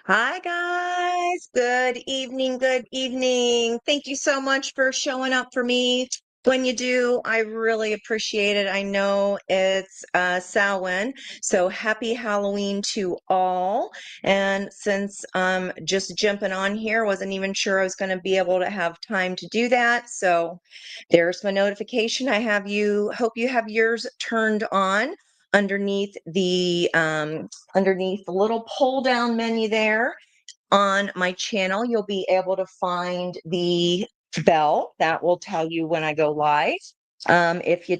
Hi, guys. Good evening. Good evening. Thank you so much for showing up for me. When you do, I really appreciate it. I know it's Samhain, so happy Halloween to all. And since I'm just jumping on here, wasn't even sure I was going to be able to have time to do that. So there's my notification. Hope you have yours turned on underneath the little pull down menu there on my channel. You'll be able to find the bell that will tell you when I go live. If you're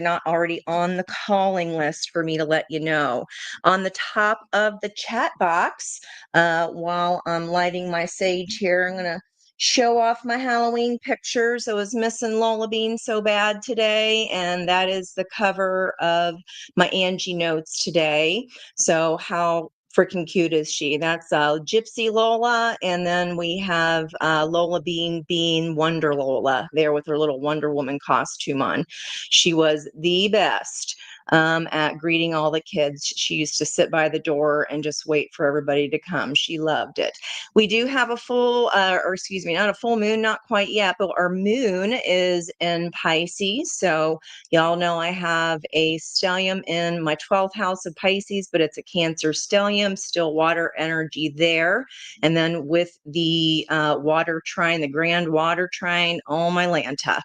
not already on the calling list for me to let you know. On the top of the chat box, while I'm lighting my sage here, I'm going to show off my Halloween pictures. I was missing Lola Bean so bad today, and that is the cover of my Angi-Notes today. So how freaking cute is she? That's Gypsy Lola, and then we have Lola Bean being Wonder Lola there with her little Wonder Woman costume on. She was the best at greeting all the kids. She used to sit by the door and just wait for everybody to come. She loved it. We do have not a full moon, not quite yet, but our moon is in Pisces. So y'all know I have a stellium in my 12th house of Pisces, but it's a Cancer stellium, still water energy there. And then with the water trine, the grand water trine, oh my Lanta.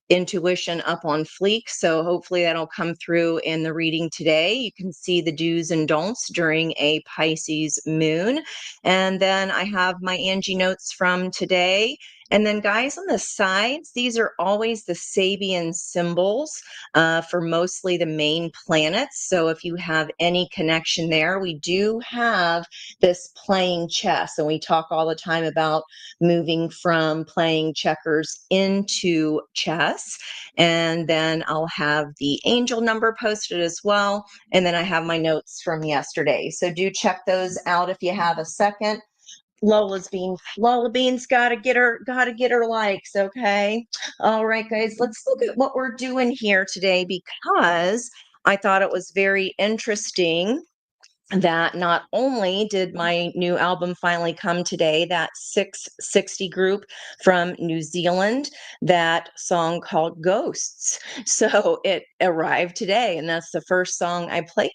Intuition up on fleek. So hopefully that'll come through in the reading today. You can see the do's and don'ts during a Pisces moon. And then I have my Angi-Notes from today. And then guys on the sides, these are always the Sabian symbols for mostly the main planets. So if you have any connection there, we do have this playing chess. And we talk all the time about moving from playing checkers into chess. And then I'll have the angel number posted as well. And then I have my notes from yesterday. So do check those out if you have a second. Lola Bean's gotta get her likes, okay? All right, guys, let's look at what we're doing here today because I thought it was very interesting that not only did my new album finally come today, that 660 group from New Zealand, that song called Ghosts. So it arrived today, and that's the first song I played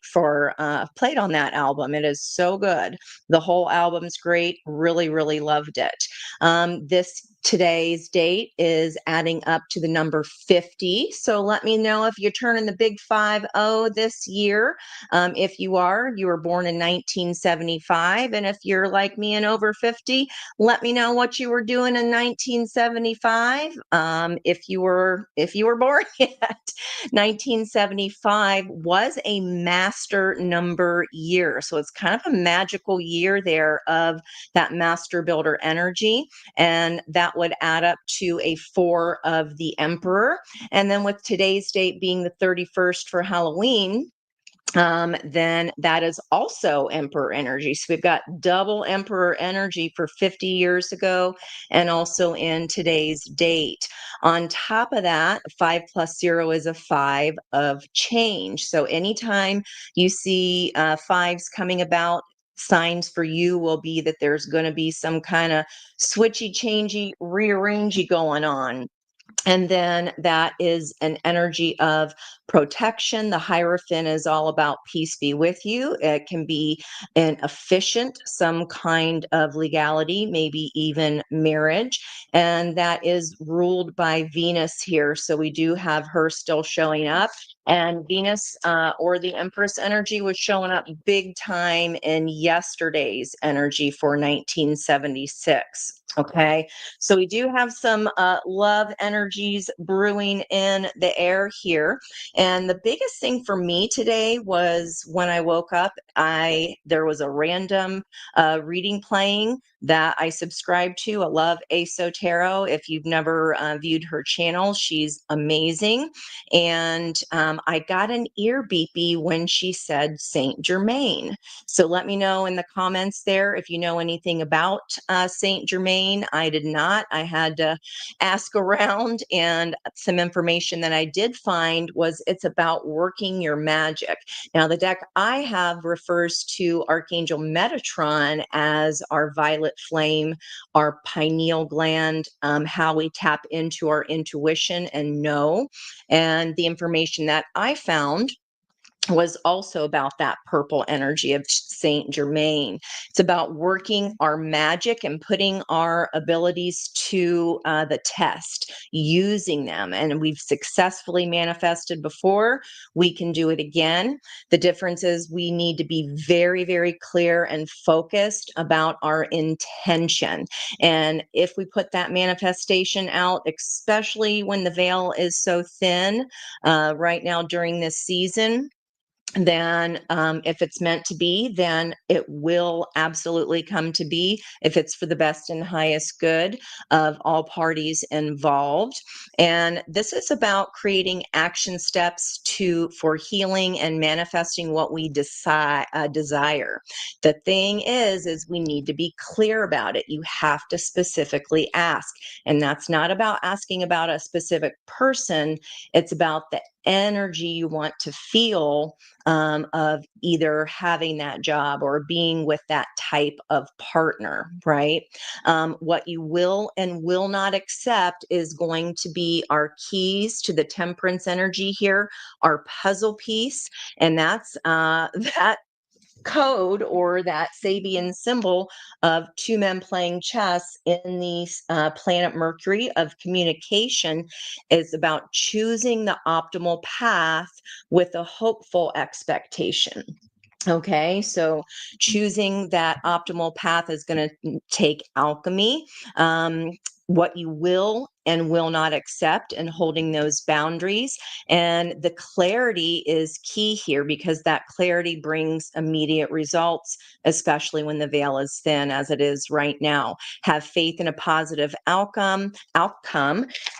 on that album. It is so good. The whole album's great. Really, really loved it. This today's date is adding up to the number 50. So let me know if you're turning the big 50 this year. If you were born in 1975. And if you're like me and over 50, let me know what you were doing in 1975. If you were born yet. 1975 was a master number year. So it's kind of a magical year there of that master builder energy. And that would add up to a 4 of the emperor. And then with today's date being the 31st for Halloween, then that is also emperor energy. So we've got double emperor energy for 50 years ago and also in today's date. On top of that, 5 plus 0 is a 5 of change. So anytime you see fives coming about, signs for you will be that there's going to be some kind of switchy, changey, rearrangey going on. And then that is an energy of protection. The Hierophant is all about peace be with you. It can be an efficient, some kind of legality, maybe even marriage. And that is ruled by Venus here. So we do have her still showing up. And Venus or the Empress energy was showing up big time in yesterday's energy for 1976. Okay. So we do have some love energies brewing in the air here. And the biggest thing for me today was when I woke up, there was a random reading playing that I subscribe to. I love Aso Tarot. If you've never viewed her channel, she's amazing. And I got an ear beepy when she said Saint Germain. So let me know in the comments there if you know anything about Saint Germain. I did not. I had to ask around, and some information that I did find was it's about working your magic. Now, the deck I have refers to Archangel Metatron as our violet flame, our pineal gland, how we tap into our intuition and know. And the information that I found was also about that purple energy of Saint Germain. It's about working our magic and putting our abilities to the test, using them. And we've successfully manifested before. We can do it again. The difference is we need to be very, very clear and focused about our intention. And if we put that manifestation out, especially when the veil is so thin right now during this season, then if it's meant to be, then it will absolutely come to be if it's for the best and highest good of all parties involved. And this is about creating action steps for healing and manifesting what we desire. The thing is we need to be clear about it. You have to specifically ask. And that's not about asking about a specific person. It's about the energy you want to feel of either having that job or being with that type of partner, right? What you will and will not accept is going to be our keys to the temperance energy here, our puzzle piece. And that's that code or that Sabian symbol of two men playing chess in the planet Mercury of communication is about choosing the optimal path with a hopeful expectation. Okay, so choosing that optimal path is going to take alchemy. What you will and will not accept, and holding those boundaries. And the clarity is key here because that clarity brings immediate results, especially when the veil is thin, as it is right now. Have faith in a positive outcome.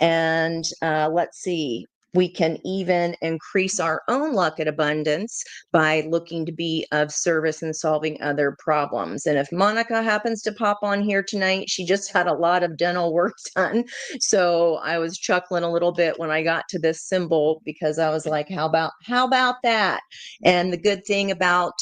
And let's see. We can even increase our own luck at abundance by looking to be of service and solving other problems. And if Monica happens to pop on here tonight, she just had a lot of dental work done. So I was chuckling a little bit when I got to this symbol because I was like, how about that? And the good thing about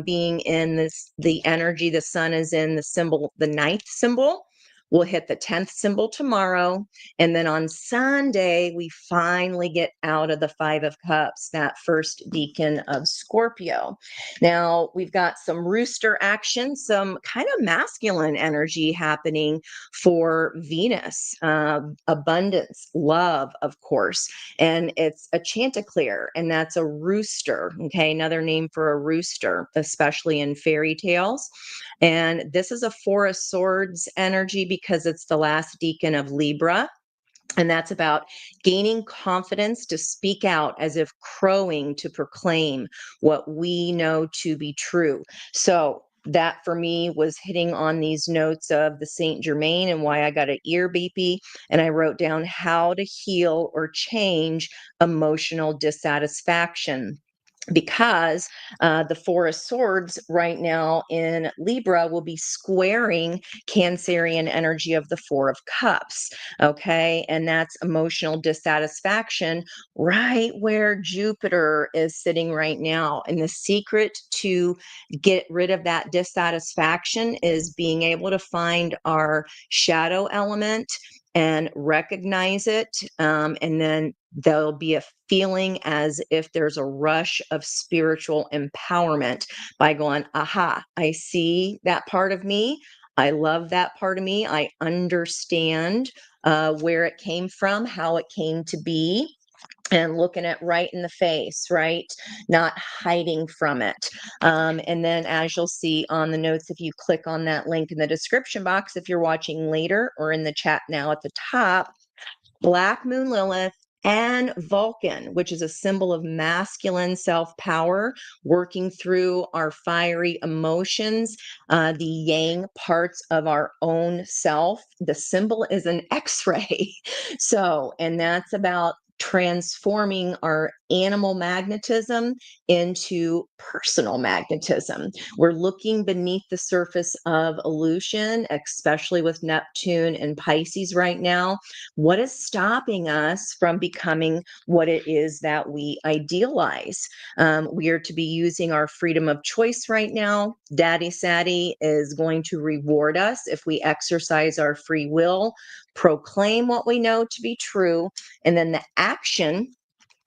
being in the energy the sun is in, the symbol, the ninth symbol, we'll hit the 10th symbol tomorrow. And then on Sunday, we finally get out of the Five of Cups, that first decan of Scorpio. Now, we've got some rooster action, some kind of masculine energy happening for Venus, abundance, love, of course. And it's a chanticleer, and that's a rooster. Okay, another name for a rooster, especially in fairy tales. And this is a Four of Swords energy because it's the last decan of Libra. And that's about gaining confidence to speak out as if crowing to proclaim what we know to be true. So that for me was hitting on these notes of the Saint Germain and why I got an ear beepy. And I wrote down how to heal or change emotional dissatisfaction, because the Four of Swords right now in Libra will be squaring Cancerian energy of the Four of Cups. Okay. And that's emotional dissatisfaction right where Jupiter is sitting right now. And the secret to get rid of that dissatisfaction is being able to find our shadow element and recognize it. And then there'll be a feeling as if there's a rush of spiritual empowerment by going, aha, I see that part of me. I love that part of me. I understand where it came from, how it came to be. And looking it right in the face, right? Not hiding from it. And then as you'll see on the notes, if you click on that link in the description box, if you're watching later, or in the chat now at the top, Black Moon Lilith and Vulcan, which is a symbol of masculine self-power, working through our fiery emotions, the yang parts of our own self. The symbol is an X-ray. So, and that's about transforming our animal magnetism into personal magnetism. We're looking beneath the surface of illusion, especially with Neptune and Pisces right now. What is stopping us from becoming what it is that we idealize? We are to be using our freedom of choice right now. Daddy Saddy is going to reward us if we exercise our free will, proclaim what we know to be true, and then the action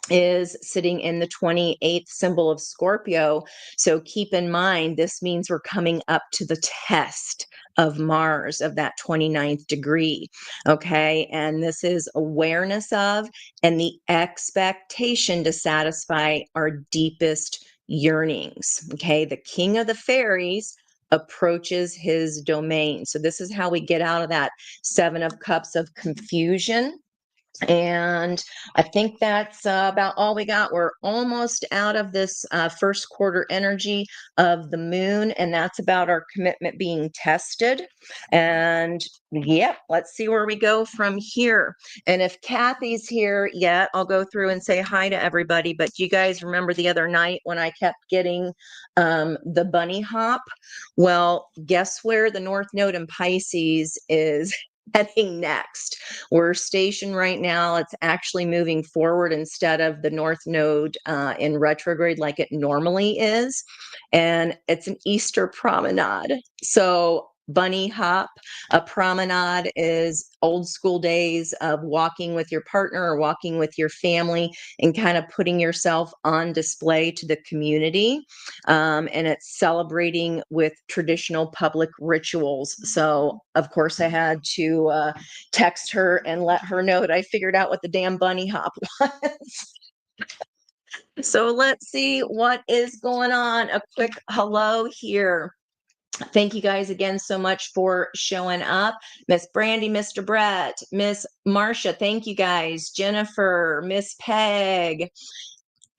is sitting in the 28th symbol of Scorpio. So keep in mind, this means we're coming up to the test of Mars, of that 29th degree. Okay. And this is awareness of and the expectation to satisfy our deepest yearnings. Okay. The king of the fairies approaches his domain. So this is how we get out of that 7 of Cups of confusion. And I think that's about all we got. We're almost out of this first quarter energy of the moon, and that's about our commitment being tested. And yep, let's see where we go from here. And if Kathy's here yet, I'll go through and say hi to everybody. But you guys remember the other night when I kept getting the bunny hop? Well, guess where the North Node in Pisces is heading next? We're stationed right now. It's actually moving forward instead of the North Node in retrograde like it normally is. And it's an Easter promenade. So bunny hop, a promenade is old school days of walking with your partner or walking with your family and kind of putting yourself on display to the community. And it's celebrating with traditional public rituals. So of course I had to text her and let her know that I figured out what the damn bunny hop was. So let's see what is going on. A quick hello here. Thank you guys again so much for showing up. Miss Brandy, Mr. Brett, Miss Marcia, thank you guys. Jennifer, Miss Peg.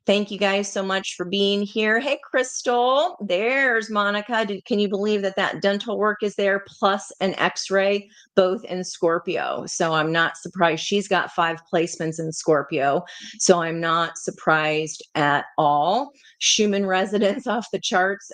Thank you guys so much for being here. Hey, Crystal, there's Monica. Can you believe that that dental work is there plus an x-ray, both in Scorpio? So I'm not surprised. She's got 5 placements in Scorpio. So I'm not surprised at all. Schumann resonance off the charts.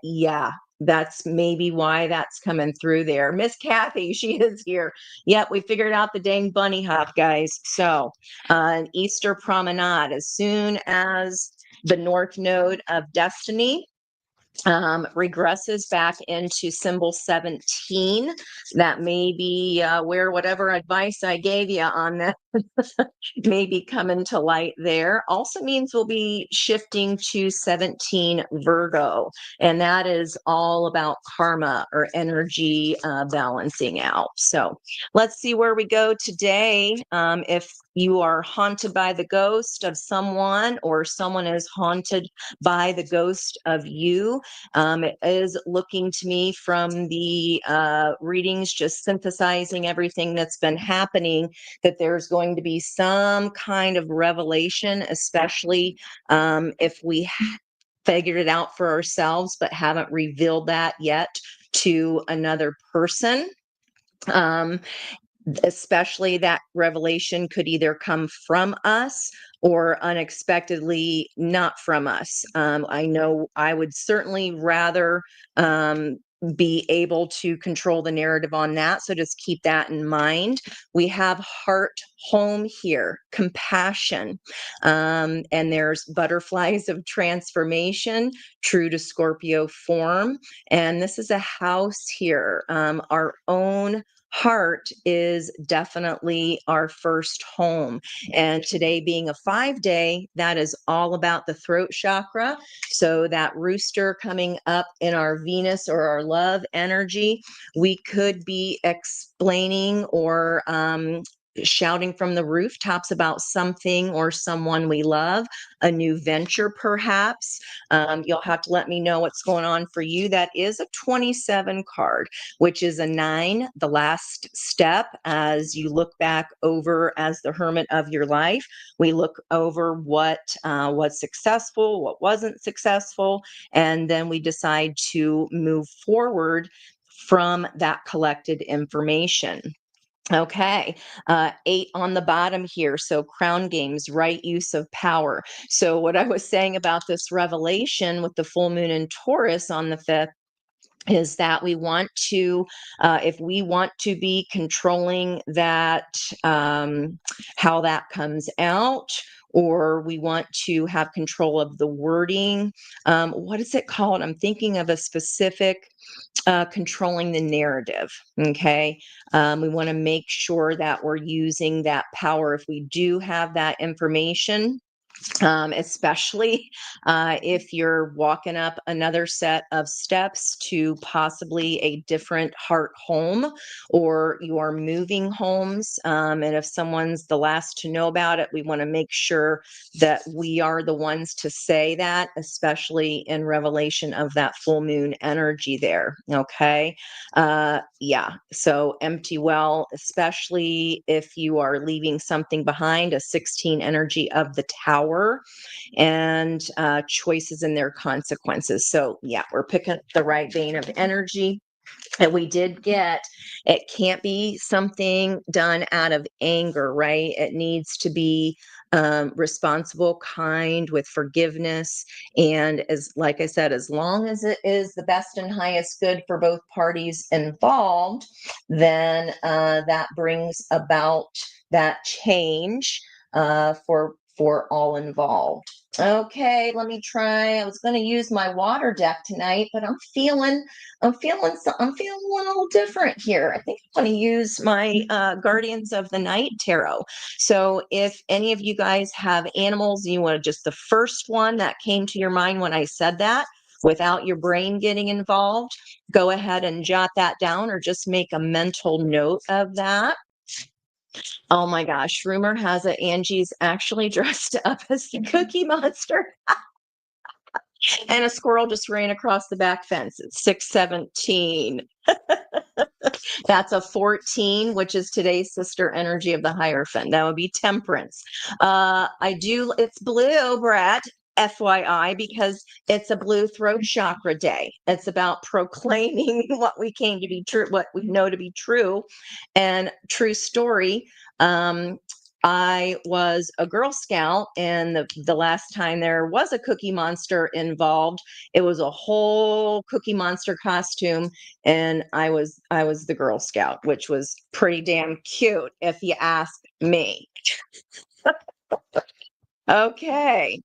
Yeah, that's maybe why that's coming through there. Miss Kathy, she is here. Yep, we figured out the dang bunny hop, guys. So an Easter promenade, as soon as the North Node of Destiny regresses back into symbol 17, that may be where whatever advice I gave you on that may be coming to light there. Also means we'll be shifting to 17 Virgo, and that is all about karma or energy balancing out. So let's see where we go today. If you are haunted by the ghost of someone or someone is haunted by the ghost of you, it is looking to me from the readings, just synthesizing everything that's been happening, that there's going to be some kind of revelation, especially if we figured it out for ourselves but haven't revealed that yet to another person. Especially that revelation could either come from us or unexpectedly not from us. I know I would certainly rather be able to control the narrative on that. So just keep that in mind. We have heart home here, compassion, and there's butterflies of transformation, true to Scorpio form. And this is a house here, our own heart is definitely our first home. And today being a 5-day, that is all about the throat chakra. So that rooster coming up in our Venus or our love energy, we could be explaining or shouting from the rooftops about something or someone we love, a new venture perhaps. You'll have to let me know what's going on for you. That is a 27 card, which is a 9, the last step as you look back over as the hermit of your life. We look over what was successful, what wasn't successful, and then we decide to move forward from that collected information. Okay. 8 on the bottom here. So crown games, right use of power. So what I was saying about this revelation with the full moon in Taurus on the 5th is that we want to, if we want to be controlling that, how that comes out, or we want to have control of the wording. What is it called? I'm thinking of a specific, controlling the narrative. Okay. We want to make sure that we're using that power if we do have that information, especially if you're walking up another set of steps to possibly a different heart home, or you are moving homes. And if someone's the last to know about it, we want to make sure that we are the ones to say that, especially in revelation of that full moon energy there. Okay. Yeah. So empty well, especially if you are leaving something behind, a 16 energy of the tower, and choices and their consequences. So, yeah, we're picking the right vein of energy. And we did get, it can't be something done out of anger, right? It needs to be responsible, kind, with forgiveness. And as, like I said, as long as it is the best and highest good for both parties involved, then that brings about that change for all involved. Okay, let me try. I was going to use my water deck tonight, but I'm feeling a little different here. I think I'm going to use my Guardians of the Night tarot. So if any of you guys have animals, you want just the first one that came to your mind when I said that, without your brain getting involved, go ahead and jot that down, or just make a mental note of that. Oh my gosh, rumor has it Angie's actually dressed up as the Cookie Monster, and a squirrel just ran across the back fence. It's 6:17. That's a 14, which is today's sister energy of the Hierophant. That would be Temperance. It's blue, Brett, FYI, because it's a blue throat chakra day. It's about proclaiming what we came to be true, what we know to be true. And true story. I was a Girl Scout, and the last time there was a Cookie Monster involved, it was a whole Cookie Monster costume, and I was the Girl Scout, which was pretty damn cute if you ask me. Okay.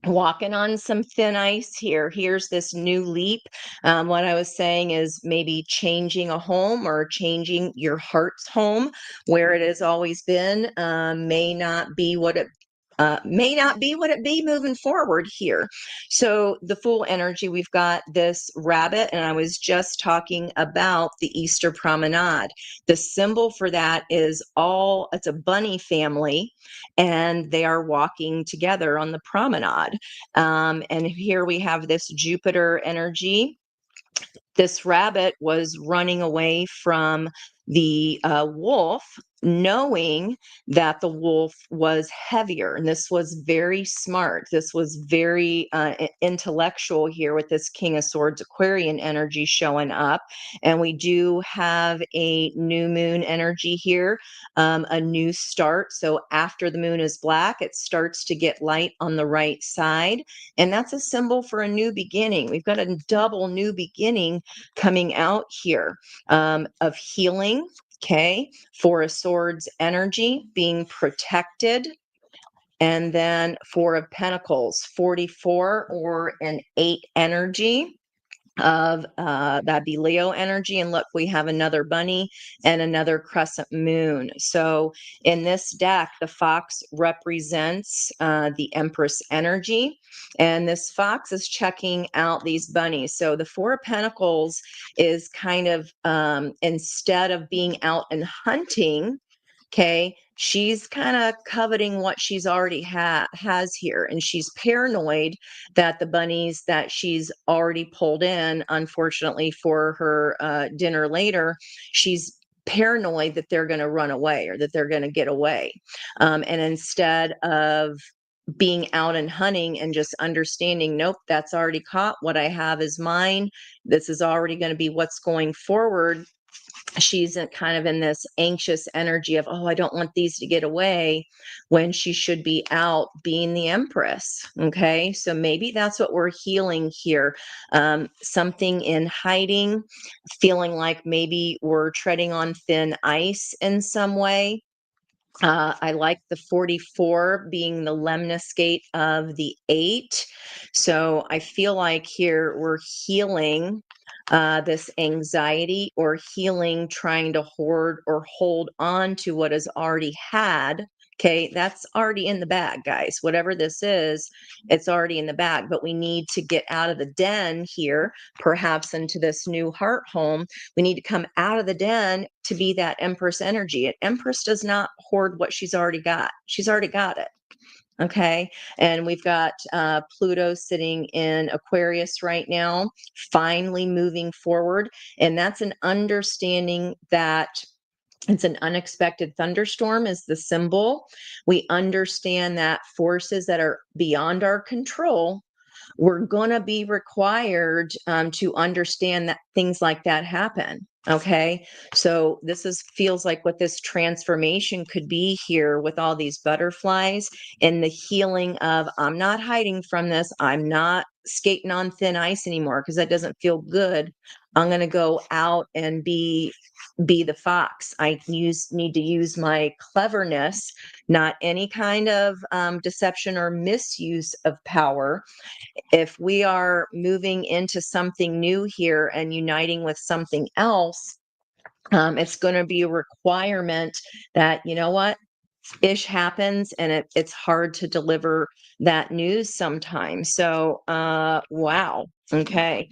Walking on some thin ice here. Here's this new leap. What I was saying is maybe changing a home, or changing your heart's home where it has always been, may not be what it be moving forward here. So the Fool energy, we've got this rabbit, and I was just talking about the Easter promenade. The symbol for that is it's a bunny family, and they are walking together on the promenade. And here we have this Jupiter energy. This rabbit was running away from the wolf, knowing that the wolf was heavier. And this was very smart. This was very intellectual here, with this King of Swords Aquarian energy showing up. And we do have a new moon energy here, a new start. So after the moon is black, it starts to get light on the right side. And that's a symbol for a new beginning. We've got a double new beginning coming out here, of healing. Okay. Four of Swords energy, being protected. And then Four of Pentacles, 44, or an 8 energy of that'd be Leo energy. And look, we have another bunny and another crescent moon. So in this deck, the fox represents the Empress energy, and this fox is checking out these bunnies. So the Four of Pentacles is kind of, instead of being out and hunting, okay, she's kind of coveting what she's already has here, and she's paranoid that the bunnies that she's already pulled in, unfortunately for her dinner later, she's paranoid that they're going to run away, or that they're going to get away. And instead of being out and hunting and just understanding, nope, that's already caught. What I have is mine. This is already going to be what's going forward. she's kind of in this anxious energy of, oh, I don't want these to get away, when she should be out being the Empress. Okay. So maybe that's what we're healing here. Something in hiding, feeling like maybe we're treading on thin ice in some way. I like the 44 being the lemniscate of the 8. So I feel like here we're healing this anxiety, or healing trying to hoard or hold on to what is already had. Okay, that's already in the bag, guys. Whatever this is, it's already in the bag, but we need to get out of the den here, perhaps into this new heart home. We need to come out of the den to be that Empress energy. An Empress does not hoard what she's already got. She's already got it. Okay. And we've got Pluto sitting in Aquarius right now, finally moving forward. And that's an understanding that it's an unexpected thunderstorm is the symbol. We understand that forces that are beyond our control, we're going to be required to understand that things like that happen. Okay. So this is feels like what this transformation could be here with all these butterflies, and the healing of, I'm not hiding from this. I'm not skating on thin ice anymore because that doesn't feel good. I'm going to go out and be the fox. I need to use my cleverness, not any kind of deception or misuse of power. If we are moving into something new here and uniting with something else, it's going to be a requirement that, you know what, ish happens, and it's hard to deliver that news sometimes. So, wow. Okay.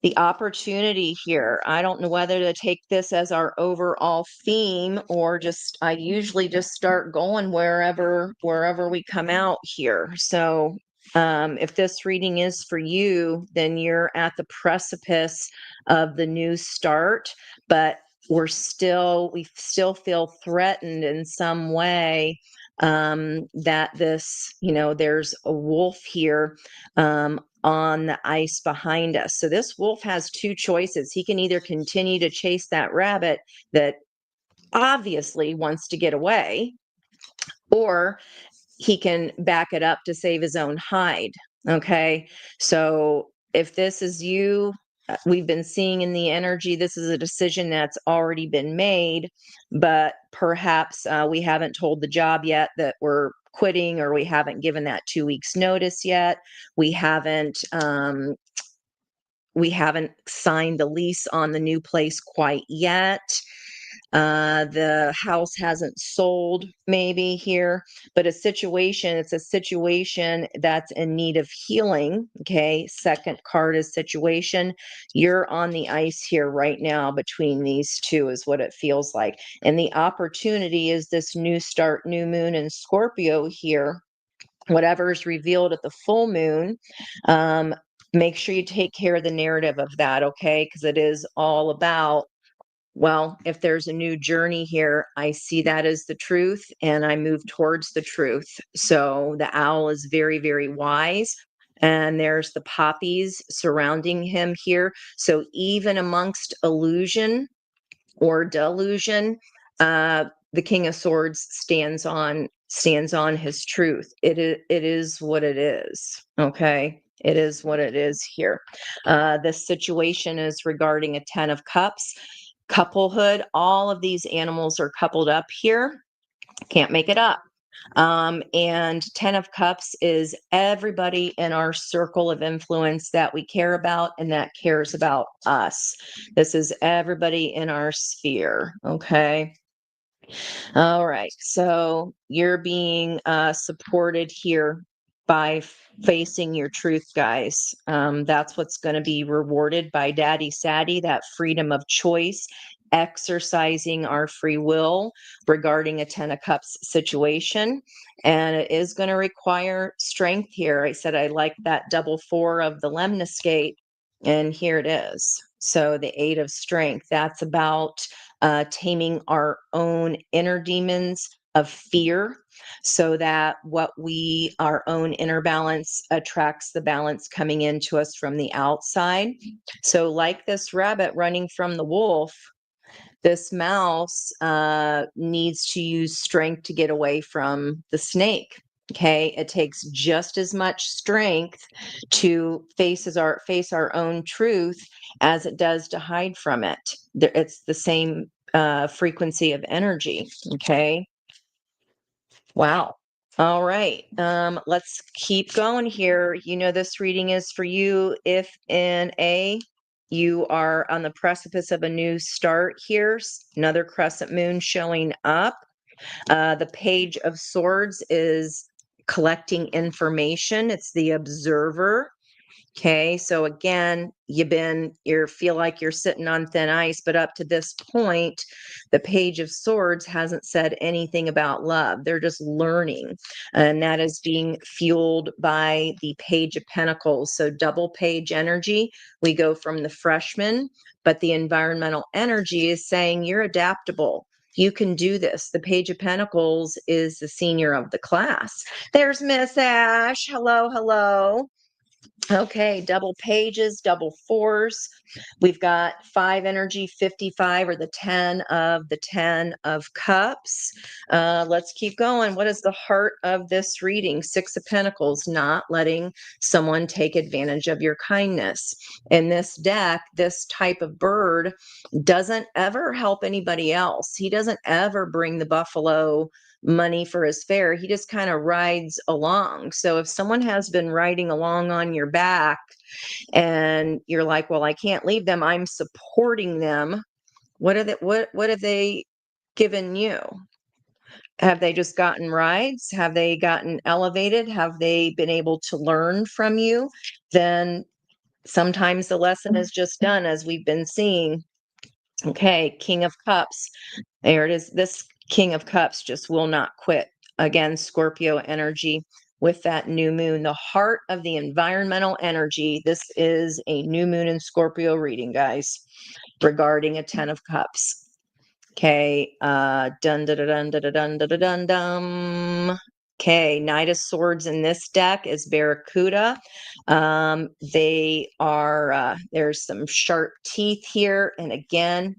The opportunity here. I don't know whether to take this as our overall theme, or just, I usually just start going wherever we come out here. So if this reading is for you, then you're at the precipice of the new start, but we still feel threatened in some way, that this, there's a wolf here on the ice behind us. So this wolf has two choices. He can either continue to chase that rabbit that obviously wants to get away, or he can back it up to save his own hide. Okay. So if this is you, we've been seeing in the energy, this is a decision that's already been made, but perhaps we haven't told the job yet that we're quitting, or we haven't given that 2 weeks notice yet. We haven't signed the lease on the new place quite yet. The house hasn't sold maybe here, but it's a situation that's in need of healing. Okay. Second card is situation. You're on the ice here right now between these two, is what it feels like. And the opportunity is this new start, new moon in Scorpio here. Whatever is revealed at the full moon, make sure you take care of the narrative of that. Okay. Because it is all about, well, if there's a new journey here, I see that as the truth, and I move towards the truth. So the owl is very, very wise. And there's the poppies surrounding him here. So even amongst illusion or delusion, the King of Swords stands on his truth. It is what it is. Okay. It is what it is here. This situation is regarding a 10 of Cups, couplehood. All of these animals are coupled up here. Can't make it up. And 10 of Cups is everybody in our circle of influence that we care about and that cares about us. This is everybody in our sphere. Okay. All right. So you're being supported here by facing your truth, guys. That's what's going to be rewarded by Daddy Saddy, that freedom of choice, exercising our free will regarding a 10 of Cups situation. And it is going to require strength here. I said I like that double 4 of the lemniscate, and here it is. So the 8 of strength, that's about taming our own inner demons of fear, so that our own inner balance attracts the balance coming into us from the outside. So like this rabbit running from the wolf, This mouse needs to use strength to get away from the snake. Okay, it takes just as much strength to face our own truth as it does to hide from it. It's the same frequency of energy. Okay. Wow. All right. Let's keep going here. You know, this reading is for you if in you are on the precipice of a new start here, another crescent moon showing up. The Page of Swords is collecting information. It's the observer. Okay, so again, you feel like you're sitting on thin ice, but up to this point, the Page of Swords hasn't said anything about love. They're just learning, and that is being fueled by the Page of Pentacles. So double page energy. We go from the freshman, but the environmental energy is saying you're adaptable. You can do this. The Page of Pentacles is the senior of the class. There's Miss Ash. Hello, hello. Okay, double pages, double fours. We've got 5 energy, 55, or the 10 of cups. Let's keep going. What is the heart of this reading? 6 of Pentacles, not letting someone take advantage of your kindness. In this deck, this type of bird doesn't ever help anybody else. He doesn't ever bring the buffalo money for his fare. He just kind of rides along. So if someone has been riding along on your back and you're like, well, I can't leave them, I'm supporting them. What have they given you? Have they just gotten rides? Have they gotten elevated? Have they been able to learn from you? Then sometimes the lesson is just done, as we've been seeing. Okay, King of Cups. There it is. This King of Cups just will not quit. Again, Scorpio energy with that new moon, the heart of the environmental energy. This is a new moon in Scorpio reading, guys, regarding a 10 of Cups. Okay, dun dun dun dun dun dun dun dun dun. Okay, Knight of Swords in this deck is Barracuda. They are, there's some sharp teeth here. And again,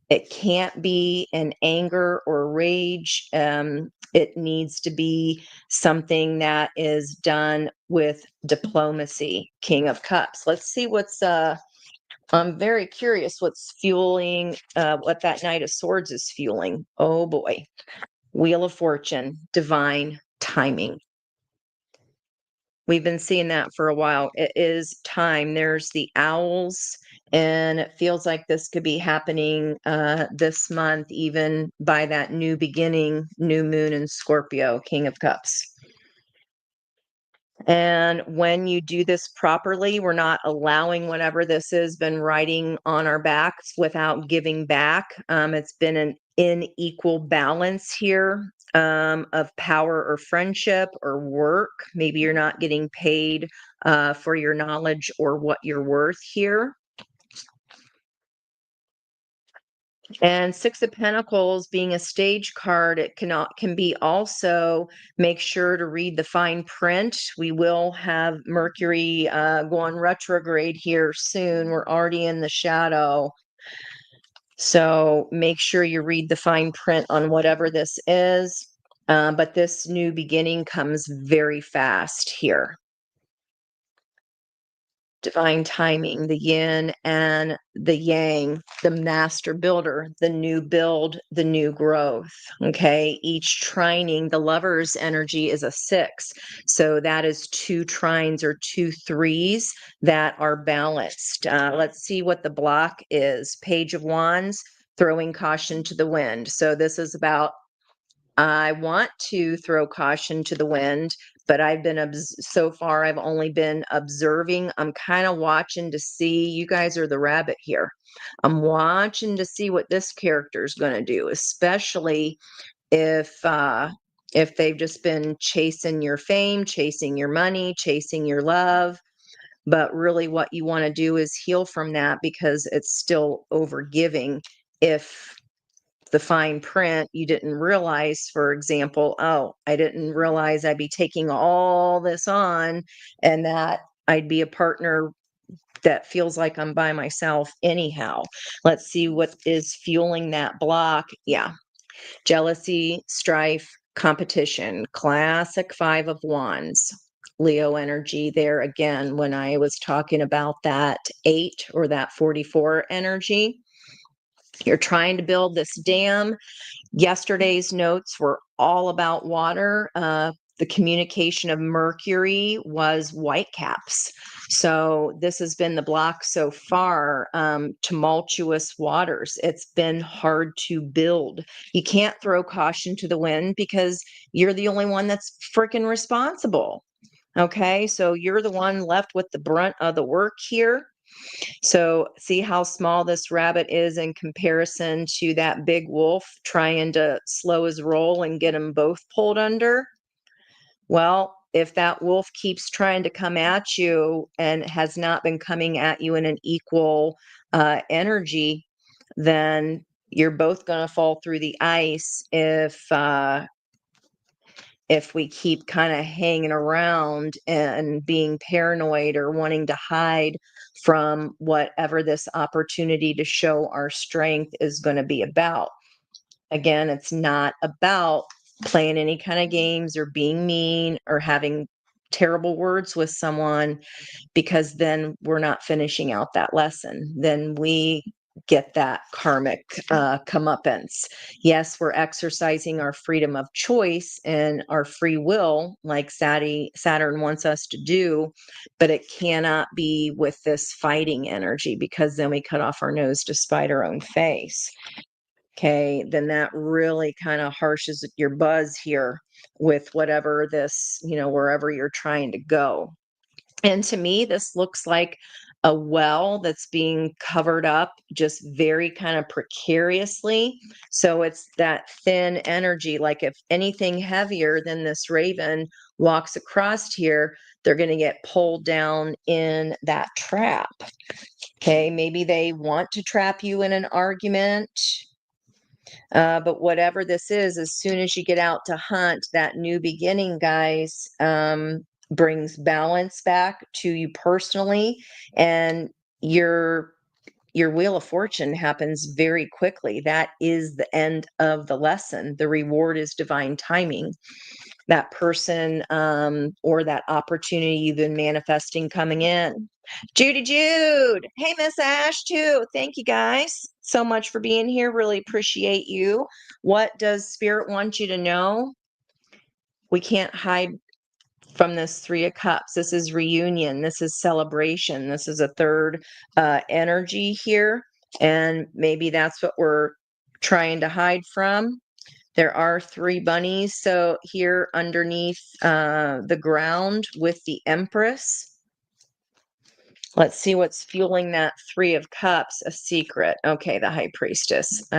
it can't be an anger or rage. It needs to be something that is done with diplomacy. King of Cups. Let's see what's I'm very curious what's fueling what that Knight of Swords is fueling. Oh boy. Wheel of Fortune, divine timing. We've been seeing that for a while. It is time. There's the owls, and it feels like this could be happening this month, even by that new beginning, new moon in Scorpio, King of Cups. And when you do this properly, we're not allowing whatever this has been riding on our backs without giving back. It's been an unequal balance here of power or friendship or work. Maybe you're not getting paid for your knowledge or what you're worth here. And Six of Pentacles being a stage card, it can be also make sure to read the fine print. We will have Mercury going retrograde here soon. We're already in the shadow. So make sure you read the fine print on whatever this is. But this new beginning comes very fast here. Divine timing, the yin and the yang, the master builder, the new build, the new growth. Okay. Each trining, the lover's energy is a 6. So that is 2 trines or 2 threes that are balanced. Let's see what the block is. Page of Wands, throwing caution to the wind. So this is about I want to throw caution to the wind, but so far I've only been observing. I'm kind of watching to see. You guys are the rabbit here. I'm watching to see what this character is going to do, especially if they've just been chasing your fame, chasing your money, chasing your love. But really, what you want to do is heal from that because it's still overgiving. If the fine print, you didn't realize, for example, oh, I didn't realize I'd be taking all this on and that I'd be a partner that feels like I'm by myself anyhow. Let's see what is fueling that block. Yeah. Jealousy, strife, competition, classic 5 of Wands. Leo energy there again when I was talking about that 8 or that 44 energy. You're trying to build this dam. Yesterday's notes were all about water. The communication of Mercury was whitecaps. So this has been the block so far, tumultuous waters. It's been hard to build. You can't throw caution to the wind because you're the only one that's freaking responsible. Okay, so you're the one left with the brunt of the work here. So see how small this rabbit is in comparison to that big wolf trying to slow his roll and get them both pulled under? Well, if that wolf keeps trying to come at you and has not been coming at you in an equal energy, then you're both going to fall through the ice if we keep kind of hanging around and being paranoid or wanting to hide from whatever this opportunity to show our strength is going to be about. Again, it's not about playing any kind of games or being mean or having terrible words with someone, because then we're not finishing out that lesson. Then we get that karmic comeuppance. Yes, we're exercising our freedom of choice and our free will, like Saturn wants us to do, but it cannot be with this fighting energy, because then we cut off our nose to spite our own face. Okay, then that really kind of harshes your buzz here with whatever this, wherever you're trying to go. And to me, this looks like a well that's being covered up just very kind of precariously. So it's that thin energy. Like if anything heavier than this raven walks across here, they're going to get pulled down in that trap. Okay, maybe they want to trap you in an argument. But whatever this is, as soon as you get out to hunt, that new beginning, guys, brings balance back to you personally, and your wheel of fortune happens very quickly. That is the end of the lesson. The reward is divine timing. That person or that opportunity you've been manifesting coming in. Judy Jude. Hey, Miss Ash, too. Thank you guys so much for being here. Really appreciate you. What does Spirit want you to know? We can't hide from this 3 of Cups. This is reunion. This is celebration. This is a third energy here. And maybe that's what we're trying to hide from. There are 3 bunnies. So here underneath the ground with the Empress. Let's see what's fueling that 3 of Cups, a secret. Okay, the High Priestess.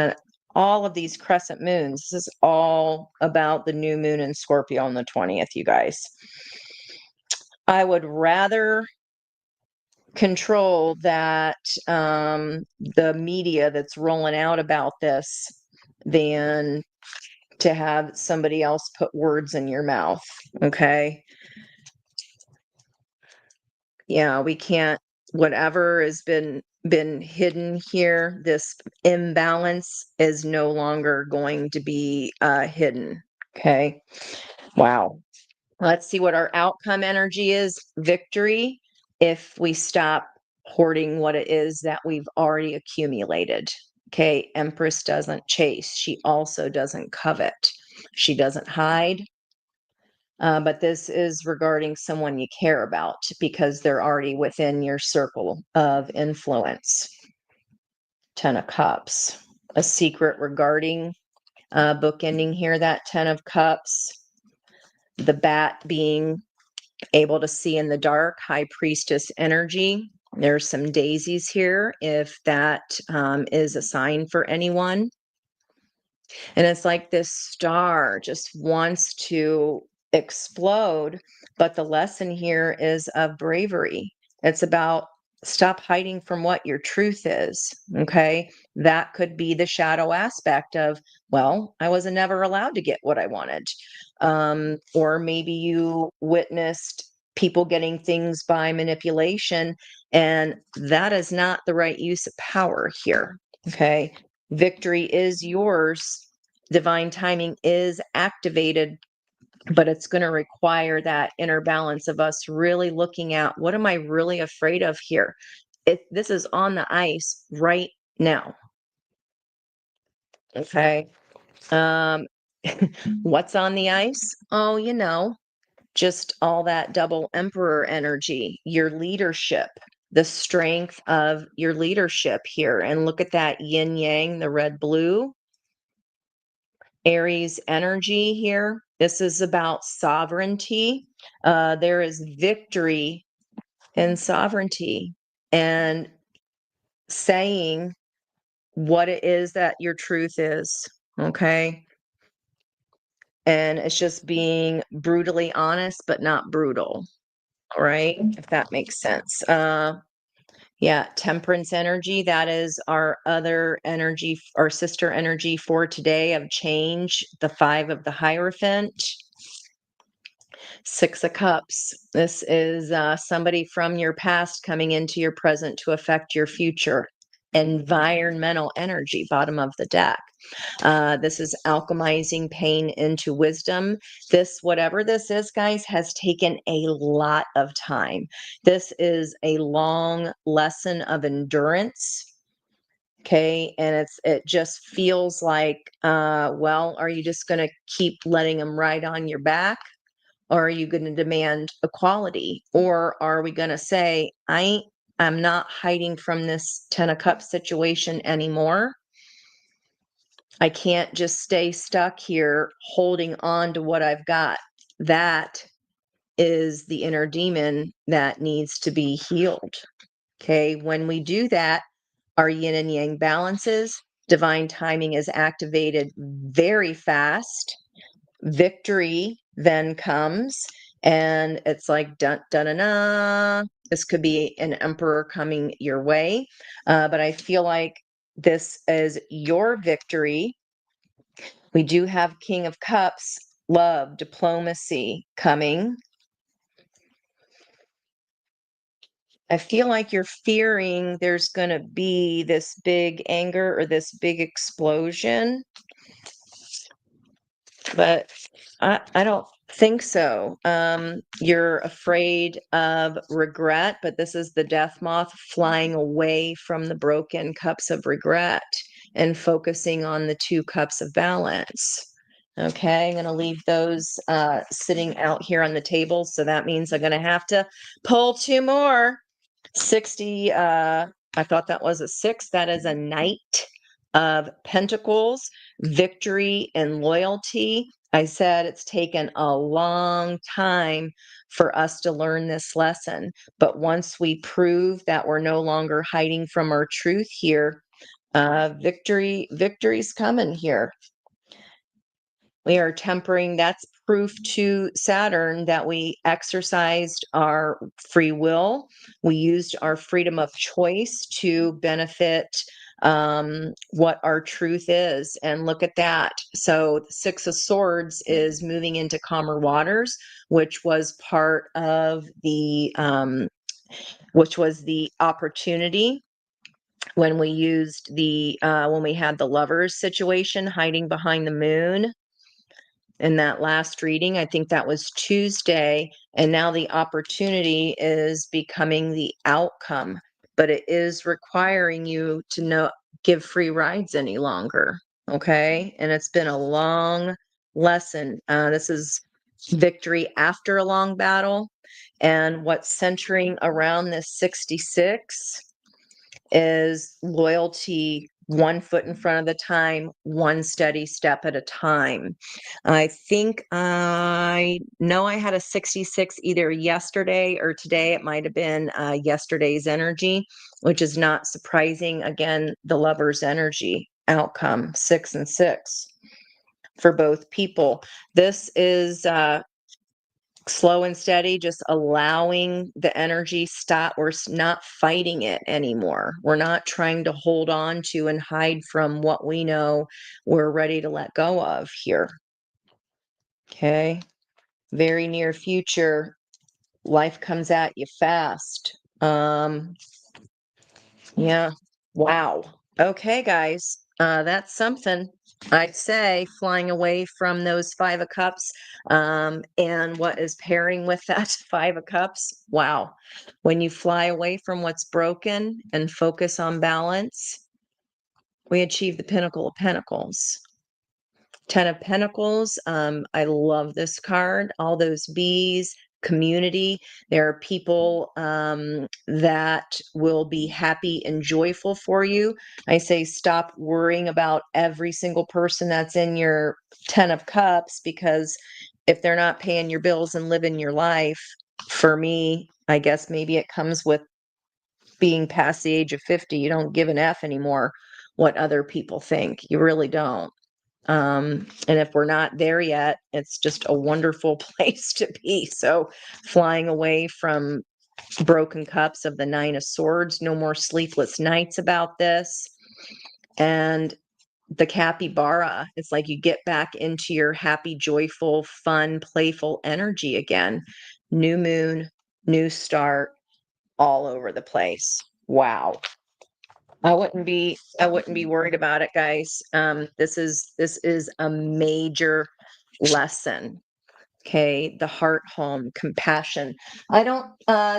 All of these crescent moons, this is all about the new moon in Scorpio on the 20th, you guys. I would rather control that the media that's rolling out about this than to have somebody else put words in your mouth. Okay. Yeah, we can't, whatever has been hidden here, this imbalance is no longer going to be hidden. Okay. Wow. Let's see what our outcome energy is. Victory, if we stop hoarding what it is that we've already accumulated. Okay. Empress doesn't chase. She also doesn't covet. She doesn't hide. But this is regarding someone you care about because they're already within your circle of influence. 10 of Cups. A secret regarding bookending here, that 10 of Cups. The bat being able to see in the dark, High Priestess energy. There's some daisies here if that is a sign for anyone. And it's like this star just wants to explode. But the lesson here is of bravery. It's about stop hiding from what your truth is. Okay. That could be the shadow aspect of, well, I was never allowed to get what I wanted. Or maybe you witnessed people getting things by manipulation, and that is not the right use of power here. Okay. Victory is yours. Divine timing is activated, but it's going to require that inner balance of us really looking at, what am I really afraid of here? This is on the ice right now. Okay. Um, what's on the ice? Oh, just all that double emperor energy, your leadership, the strength of your leadership here. And look at that yin yang, the red blue. Aries energy here. This is about sovereignty. There is victory in sovereignty and saying what it is that your truth is. Okay. And it's just being brutally honest, but not brutal. All right. If that makes sense. Yeah, temperance energy. That is our other energy, our sister energy for today of change. The 5 of the Hierophant. 6 of Cups. This is somebody from your past coming into your present to affect your future. Environmental energy, bottom of the deck. This is alchemizing pain into wisdom. This, whatever this is, guys, has taken a lot of time. This is a long lesson of endurance. Okay. And it just feels like, well, are you just going to keep letting them ride on your back? Or are you going to demand equality? Or are we going to say, I'm not hiding from this 10 of Cups situation anymore. I can't just stay stuck here holding on to what I've got. That is the inner demon that needs to be healed. Okay. When we do that, our yin and yang balances, divine timing is activated very fast. Victory then comes, and it's like dun dun dun dun. This could be an emperor coming your way, but I feel like this is your victory. We do have King of Cups, love, diplomacy coming. I feel like you're fearing there's going to be this big anger or this big explosion, but I don't think so. You're afraid of regret, but this is the death moth flying away from the broken cups of regret and focusing on the 2 cups of balance. Okay, I'm going to leave those sitting out here on the table. So that means I'm going to have to pull 2 more. 60, I thought that was a 6. That is a Knight of Pentacles, victory and loyalty. I said it's taken a long time for us to learn this lesson. But once we prove that we're no longer hiding from our truth here, victory's coming here. We are tempering. That's proof to Saturn that we exercised our free will. We used our freedom of choice to benefit what our truth is. And look at that. So the 6 of Swords is moving into calmer waters, which was part of which was the opportunity when we used when we had the lovers situation hiding behind the moon in that last reading. I think that was Tuesday. And now the opportunity is becoming the outcome, but it is requiring you to give free rides any longer. Okay. And it's been a long lesson. This is victory after a long battle. And what's centering around this 66 is loyalty, 1 foot in front of the time, 1 steady step at a time. I think I know I had a 66 either yesterday or today. It might have been yesterday's energy, which is not surprising. Again, the lover's energy outcome, 6 and 6 for both people. This is slow and steady, just allowing the energy stop. We're not fighting it anymore. We're not trying to hold on to and hide from what we know we're ready to let go of here. Okay. Very near future. life comes at you fast. Yeah. Wow. Okay, guys. That's something. I'd say flying away from those Five of Cups, and what is pairing with that Five of Cups. Wow. When you fly away from what's broken and focus on balance, we achieve the pinnacle of pentacles. Ten of Pentacles. I love this card. All those bees, community. There are people that will be happy and joyful for you. I say stop worrying about every single person that's in your Ten of Cups, because if they're not paying your bills and living your life, for me, I guess maybe it comes with being past the age of 50. You don't give an F anymore what other people think. You really don't. And if we're not there yet, it's just a wonderful place to be. So flying away from broken cups of the Nine of Swords, no more sleepless nights about this. And the capybara, it's like you get back into your happy, joyful, fun, playful energy again. New moon, new start, all over the place. Wow. I wouldn't be worried about it, guys. This is a major lesson. Okay, the heart home, compassion. I don't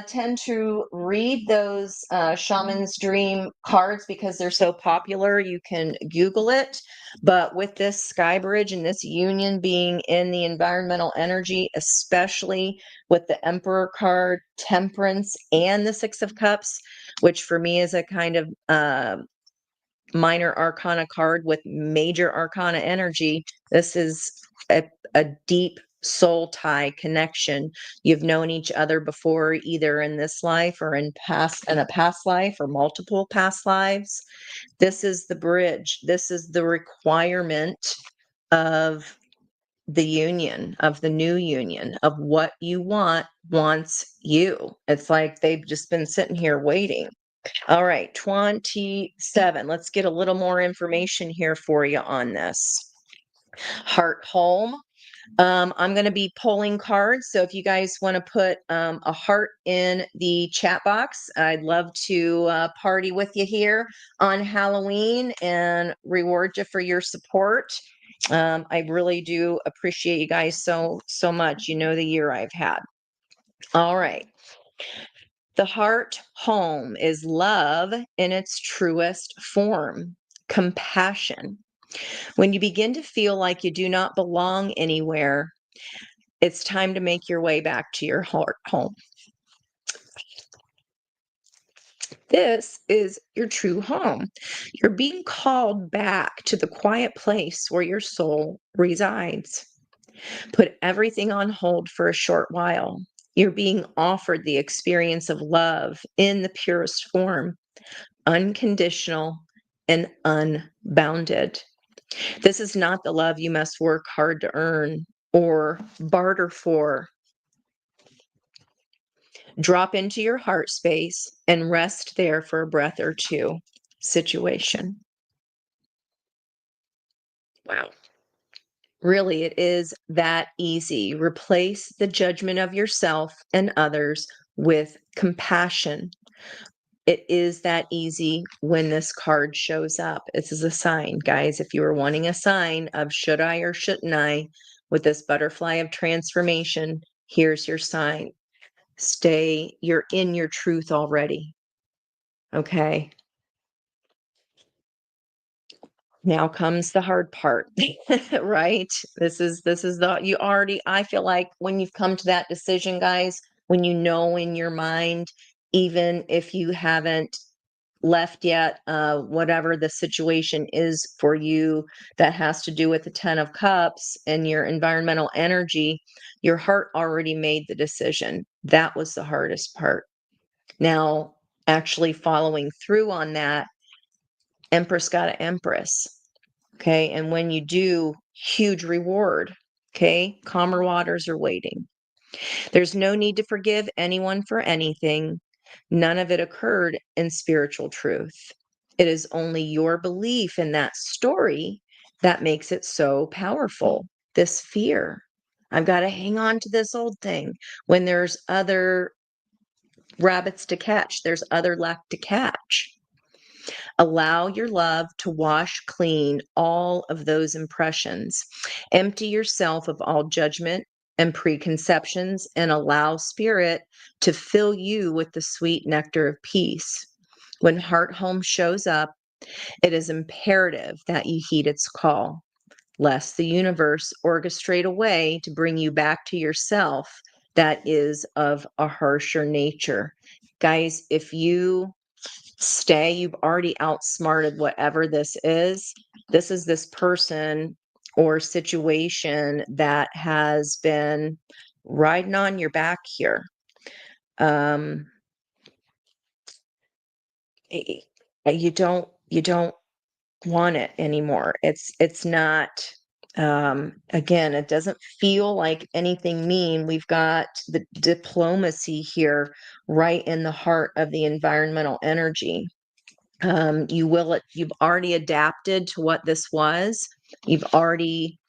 tend to read those shaman's dream cards because they're so popular. You can Google it. But with this sky bridge and this union being in the environmental energy, especially with the Emperor card, Temperance, and the Six of Cups, which for me is a kind of minor arcana card with major arcana energy. This is a deep soul tie connection. You've known each other before, either in this life or in a past life or multiple past lives. This is the bridge. This is the requirement of the union, of the new union, of what you want wants you. It's like they've just been sitting here waiting. All right, 27. Let's get a little more information here for you on this. Heart home. I'm going to be pulling cards. So if you guys want to put a heart in the chat box, I'd love to party with you here on Halloween and reward you for your support. I really do appreciate you guys so much. You know the year I've had. All right. The heart home is love in its truest form, compassion. When you begin to feel like you do not belong anywhere, it's time to make your way back to your heart home. This is your true home. You're being called back to the quiet place where your soul resides. Put everything on hold for a short while. You're being offered the experience of love in the purest form, unconditional and unbounded. This is not the love you must work hard to earn or barter for. Drop into your heart space and rest there for a breath or two. Situation. Wow. Really, it is that easy. Replace the judgment of yourself and others with compassion. It is that easy when this card shows up. This is a sign, guys. If you were wanting a sign of should I or shouldn't I with this butterfly of transformation, here's your sign. You're in your truth already. Okay. Now comes the hard part, right? I feel like when you've come to that decision, guys, when you know in your mind, even if you haven't left yet, whatever the situation is for you that has to do with the Ten of Cups and your environmental energy, your heart already made the decision. That was the hardest part. Now, actually following through on that, Empress got an Empress. Okay. And when you do, huge reward. Okay. Calmer waters are waiting. There's no need to forgive anyone for anything. None of it occurred in spiritual truth. It is only your belief in that story that makes it so powerful. This fear. I've got to hang on to this old thing when there's other rabbits to catch, there's other luck to catch. Allow your love to wash clean all of those impressions. Empty yourself of all judgment and preconceptions and allow spirit to fill you with the sweet nectar of peace. When Heart Home shows up, it is imperative that you heed its call, lest the universe orchestrate a way to bring you back to yourself that is of a harsher nature. Guys, if you stay, you've already outsmarted whatever this is. This is this person or situation that has been riding on your back here. You don't want it anymore. It's not, again, it doesn't feel like anything mean. We've got the diplomacy here right in the heart of the environmental energy. You've already adapted to what this was. You've already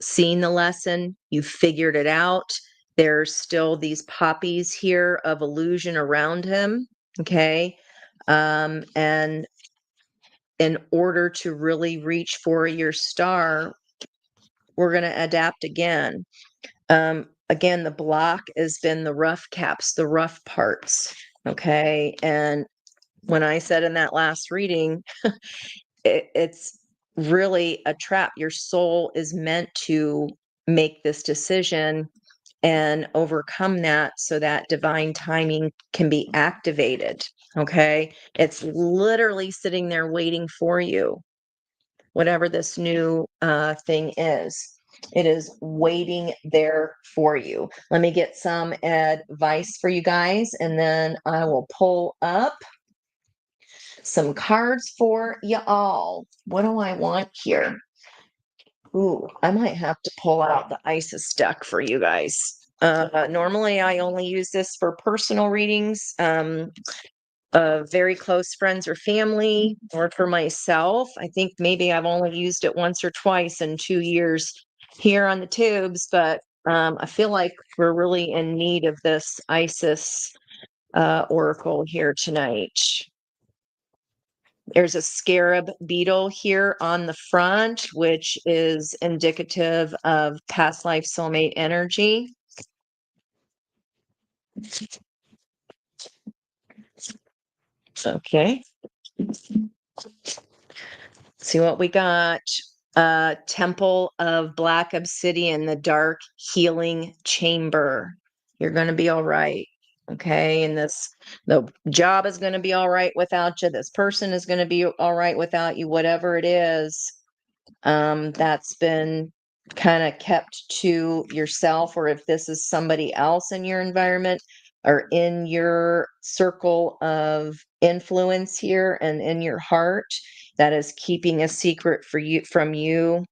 seen the lesson. You've figured it out. There's still these poppies here of illusion around him. Okay. And in order to really reach for your star, we're going to adapt again. Again, the block has been the rough caps, the rough parts. Okay. And when I said in that last reading, it's really a trap. Your soul is meant to make this decision and overcome that so that divine timing can be activated. Okay. It's literally sitting there waiting for you, whatever this new thing is. It is waiting there for you. Let me get some advice for you guys, and then I will pull up some cards for you all. What do I want here? Ooh, I might have to pull out the Isis deck for you guys. Normally, I only use this for personal readings, very close friends or family, or for myself. I think maybe I've only used it once or twice in 2 years here on the tubes, but I feel like we're really in need of this Isis oracle here tonight. There's a scarab beetle here on the front, which is indicative of past life soulmate energy. Okay. See what we got. Temple of Black Obsidian, the dark healing chamber. You're going to be all right. Okay. And the job is going to be all right without you. This person is going to be all right without you, whatever it is. That's been kind of kept to yourself, or if this is somebody else in your environment or in your circle of influence here and in your heart, that is keeping a secret for you from you,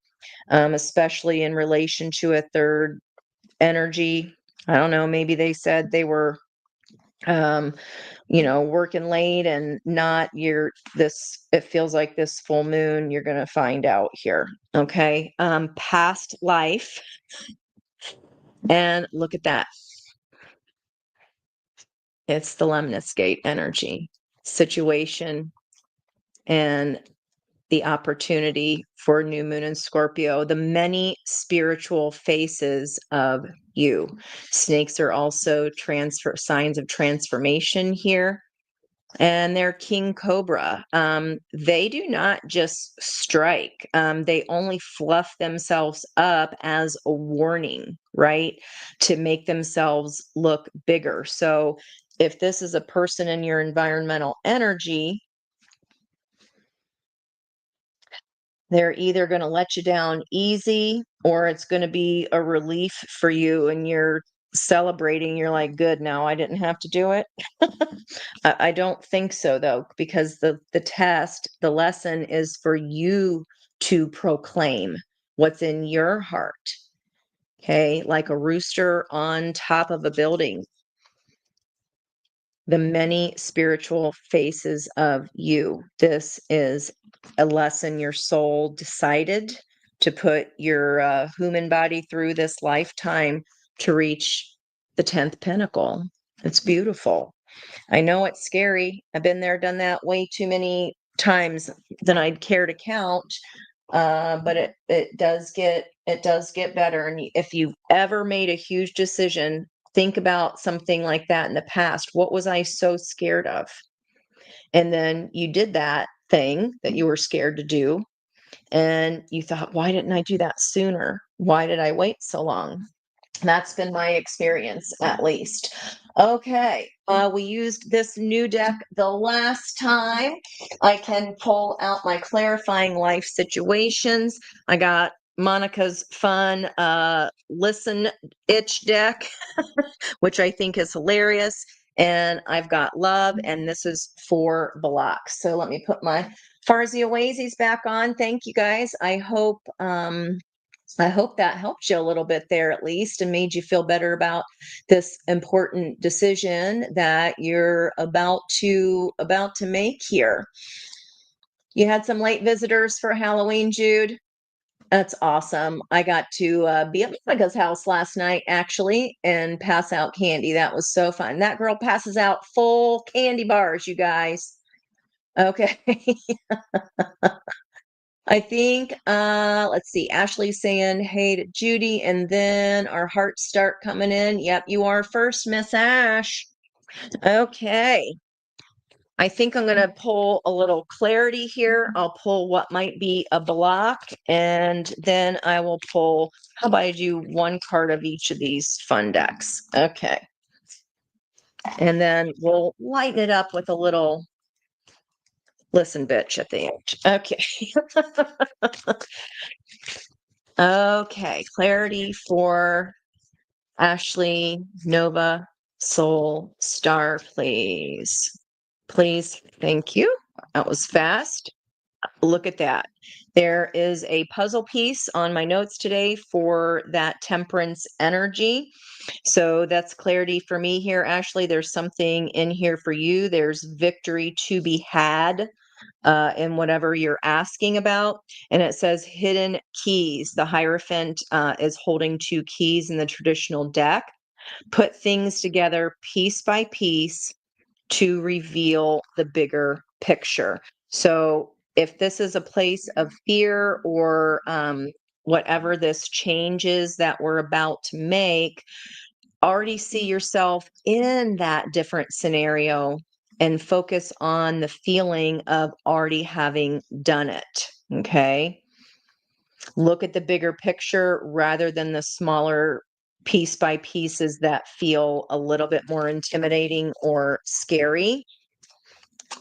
especially in relation to a third energy. I don't know, maybe they said they were working late and not it feels like this full moon, you're going to find out here. Okay. Past life. And look at that. It's the lemniscate energy situation and the opportunity for new moon in Scorpio, the many spiritual faces of you. Snakes are also signs of transformation here. And they're king cobra. They do not just strike. They only fluff themselves up as a warning, right? To make themselves look bigger. So if this is a person in your environmental energy, they're either going to let you down easy, or it's going to be a relief for you and you're celebrating. You're like, good, now I didn't have to do it. I don't think so, though, because the lesson is for you to proclaim what's in your heart. Okay, like a rooster on top of a building. The many spiritual faces of you. This is a lesson your soul decided to put your human body through this lifetime to reach the 10th pinnacle. It's beautiful. I know it's scary. I've been there, done that way too many times than I'd care to count. But it does get better. And if you've ever made a huge decision, think about something like that in the past. What was I so scared of? And then you did that thing that you were scared to do. And you thought, why didn't I do that sooner? Why did I wait so long? That's been my experience, at least. Okay, we used this new deck the last time. I can pull out my clarifying life situations. I got Monica's fun listen itch deck, which I think is hilarious. And I've got love, and this is 4 blocks. So let me put my Farzia Oasis back on. Thank you guys. I hope that helped you a little bit there at least and made you feel better about this important decision that you're about to make here. You had some late visitors for Halloween, Jude. That's awesome. I got to be at Monica's house last night, actually, and pass out candy. That was so fun. That girl passes out full candy bars, you guys. Okay. I think, let's see, Ashley's saying, hey to Judy, and then our hearts start coming in. Yep, you are first, Miss Ash. Okay. I think I'm going to pull a little clarity here. I'll pull what might be a block, and then I will pull, how about I do 1 card of each of these fun decks? Okay. And then we'll lighten it up with a little listen bitch at the end. Okay. Okay, clarity for Ashley, Nova, Soul, Star, please. Please, thank you. That was fast. Look at that. There is a puzzle piece on my notes today for that temperance energy. So that's clarity for me here, Ashley. There's something in here for you. There's victory to be had in whatever you're asking about. And it says hidden keys. The Hierophant is holding 2 keys in the traditional deck. Put things together piece by piece to reveal the bigger picture. So if this is a place of fear or whatever this change is that we're about to make, already see yourself in that different scenario and focus on the feeling of already having done it. Okay. Look at the bigger picture rather than the smaller piece by pieces that feel a little bit more intimidating or scary.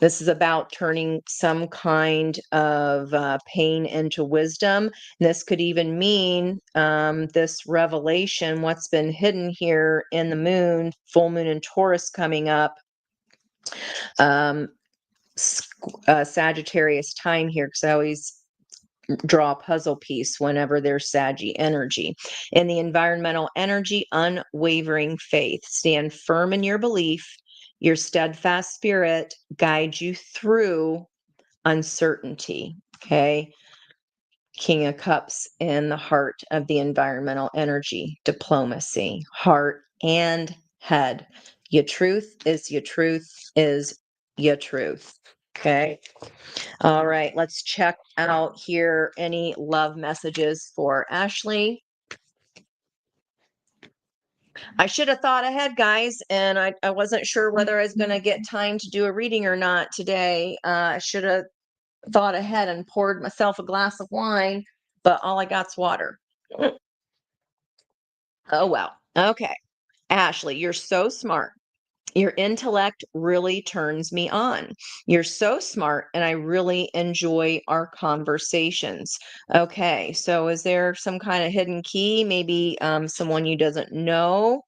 This is about turning some kind of pain into wisdom. This could even mean this revelation, what's been hidden here in the moon, full moon in Taurus coming up, Sagittarius time here, because I always draw a puzzle piece whenever there's Saggy energy. In the environmental energy, unwavering faith. Stand firm in your belief. Your steadfast spirit guides you through uncertainty. Okay. King of Cups in the heart of the environmental energy, diplomacy, heart and head. Your truth is your truth is your truth. Okay. All right. Let's check out here any love messages for Ashley. I should have thought ahead, guys, and I wasn't sure whether I was going to get time to do a reading or not today. I should have thought ahead and poured myself a glass of wine, but all I got's water. Oh, well. Okay. Ashley, you're so smart. Your intellect really turns me on. You're so smart, and I really enjoy our conversations. Okay, so is there some kind of hidden key? Maybe someone you doesn't know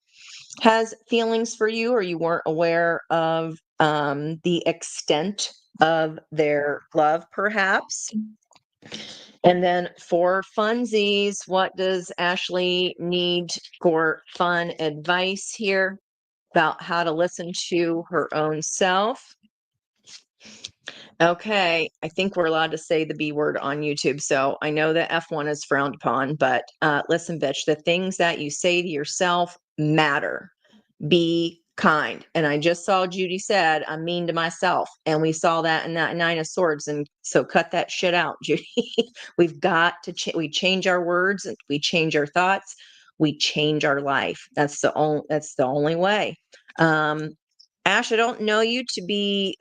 has feelings for you, or you weren't aware of the extent of their love, perhaps? And then for funsies, what does Ashley need for fun advice here about how to listen to her own self? Okay, I think we're allowed to say the B word on YouTube, so I know that F1 is frowned upon, but listen, bitch, the things that you say to yourself matter. Be kind. And I just saw Judy said, I'm mean to myself. And we saw that in that Nine of Swords. And so cut that shit out, Judy. We've got to we change our words, we change our thoughts, we change our life. That's the only way. Ash, I don't know you to be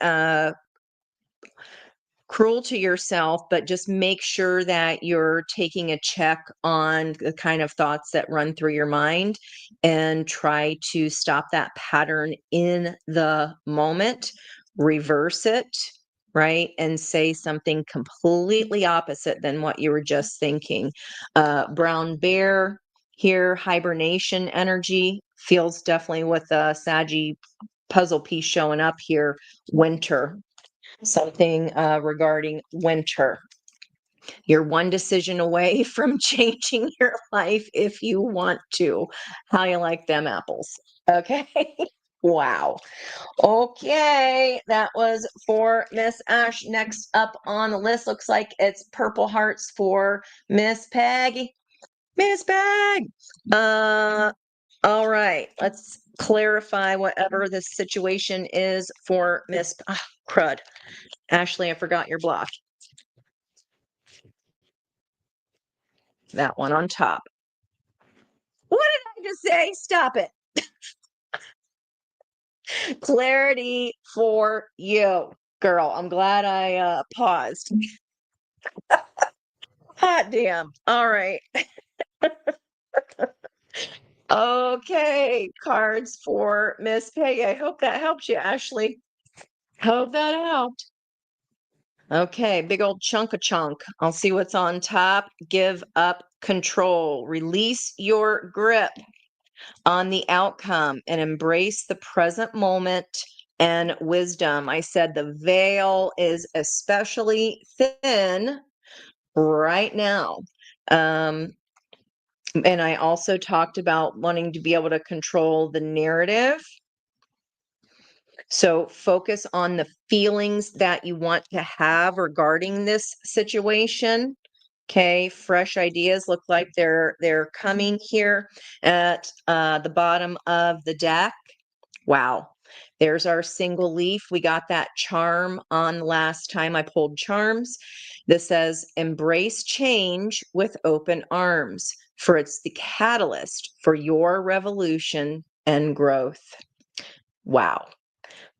cruel to yourself, but just make sure that you're taking a check on the kind of thoughts that run through your mind and try to stop that pattern in the moment, reverse it, right? And say something completely opposite than what you were just thinking. Brown bear here, hibernation energy feels definitely with a Saggy puzzle piece showing up here, winter, something regarding winter. You're one decision away from changing your life if you want to. How you like them apples? Okay. Wow. Okay. That was for Miss Ash. Next up on the list looks like it's Purple Hearts for Miss Peggy. Miss Peg. All right. Let's clarify whatever the situation is for Miss Crud. Ashley, I forgot your block. That one on top. What did I just say? Stop it. Clarity for you, girl. I'm glad I paused. Hot damn. All right. Okay. Cards for Miss Peggy. I hope that helps you, Ashley. Hope that helped. Okay, big old chunk of chunk. I'll see what's on top. Give up control. Release your grip on the outcome and embrace the present moment and wisdom. I said the veil is especially thin right now. And I also talked about wanting to be able to control the narrative. So focus on the feelings that you want to have regarding this situation. Okay, fresh ideas look like they're coming here at the bottom of the deck. Wow. There's our single leaf. We got that charm on last time I pulled charms. This says, embrace change with open arms, for it's the catalyst for your revolution and growth. Wow.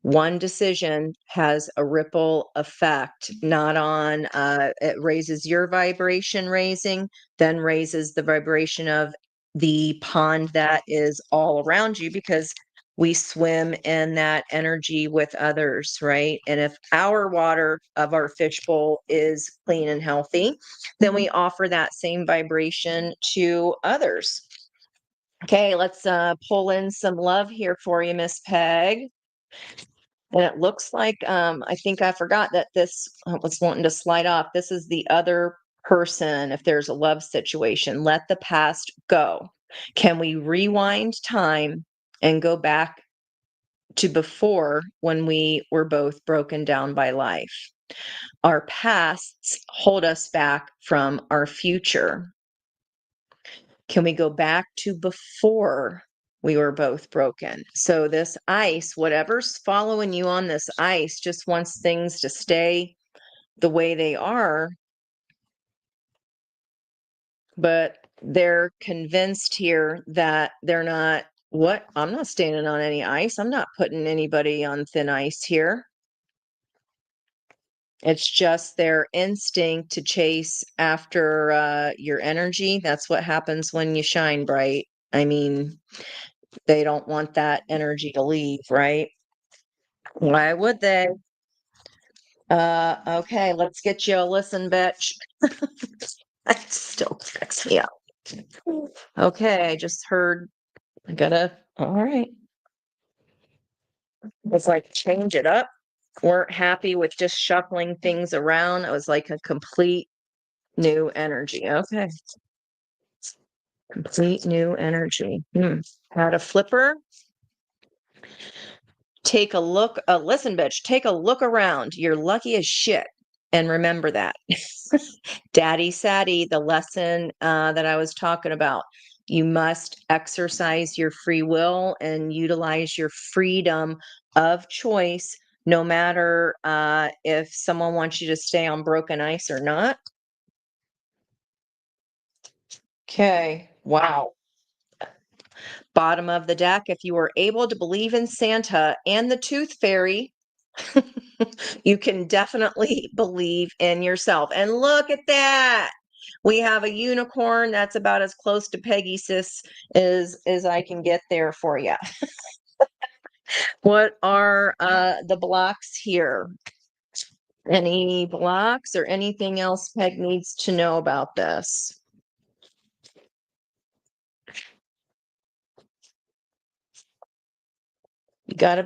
One decision has a ripple effect, not on, it raises your vibration raising, then raises the vibration of the pond that is all around you because we swim in that energy with others, right? And if our water of our fishbowl is clean and healthy, then we offer that same vibration to others. Okay, let's pull in some love here for you, Miss Peg. And it looks like, I think I forgot that this was wanting to slide off. This is the other person. If there's a love situation, let the past go. Can we rewind time and go back to before when we were both broken down by life? Our pasts hold us back from our future. Can we go back to before we were both broken? So this ice, whatever's following you on this ice, just wants things to stay the way they are, but they're convinced here that they're not. What? I'm not standing on any ice. I'm not putting anybody on thin ice here. It's just their instinct to chase after your energy. That's what happens when you shine bright. I mean, they don't want that energy to leave, right? Why would they? Okay, let's get you a listen, bitch. That still cracks me up. Okay, I just heard all right. It's like change it up. Weren't happy with just shuffling things around. It was like a complete new energy. Okay. Complete new energy. Had a flipper. Take a look, listen, bitch, take a look around. You're lucky as shit. And remember that. Daddy Saddy, the lesson that I was talking about. You must exercise your free will and utilize your freedom of choice, no matter if someone wants you to stay on broken ice or not. Okay. Wow. Bottom of the deck, if you are able to believe in Santa and the Tooth Fairy, you can definitely believe in yourself. And look at that. We have a unicorn. That's about as close to Peggy Sis as I can get there for you. What are the blocks here? Any blocks or anything else Peg needs to know about this? You gotta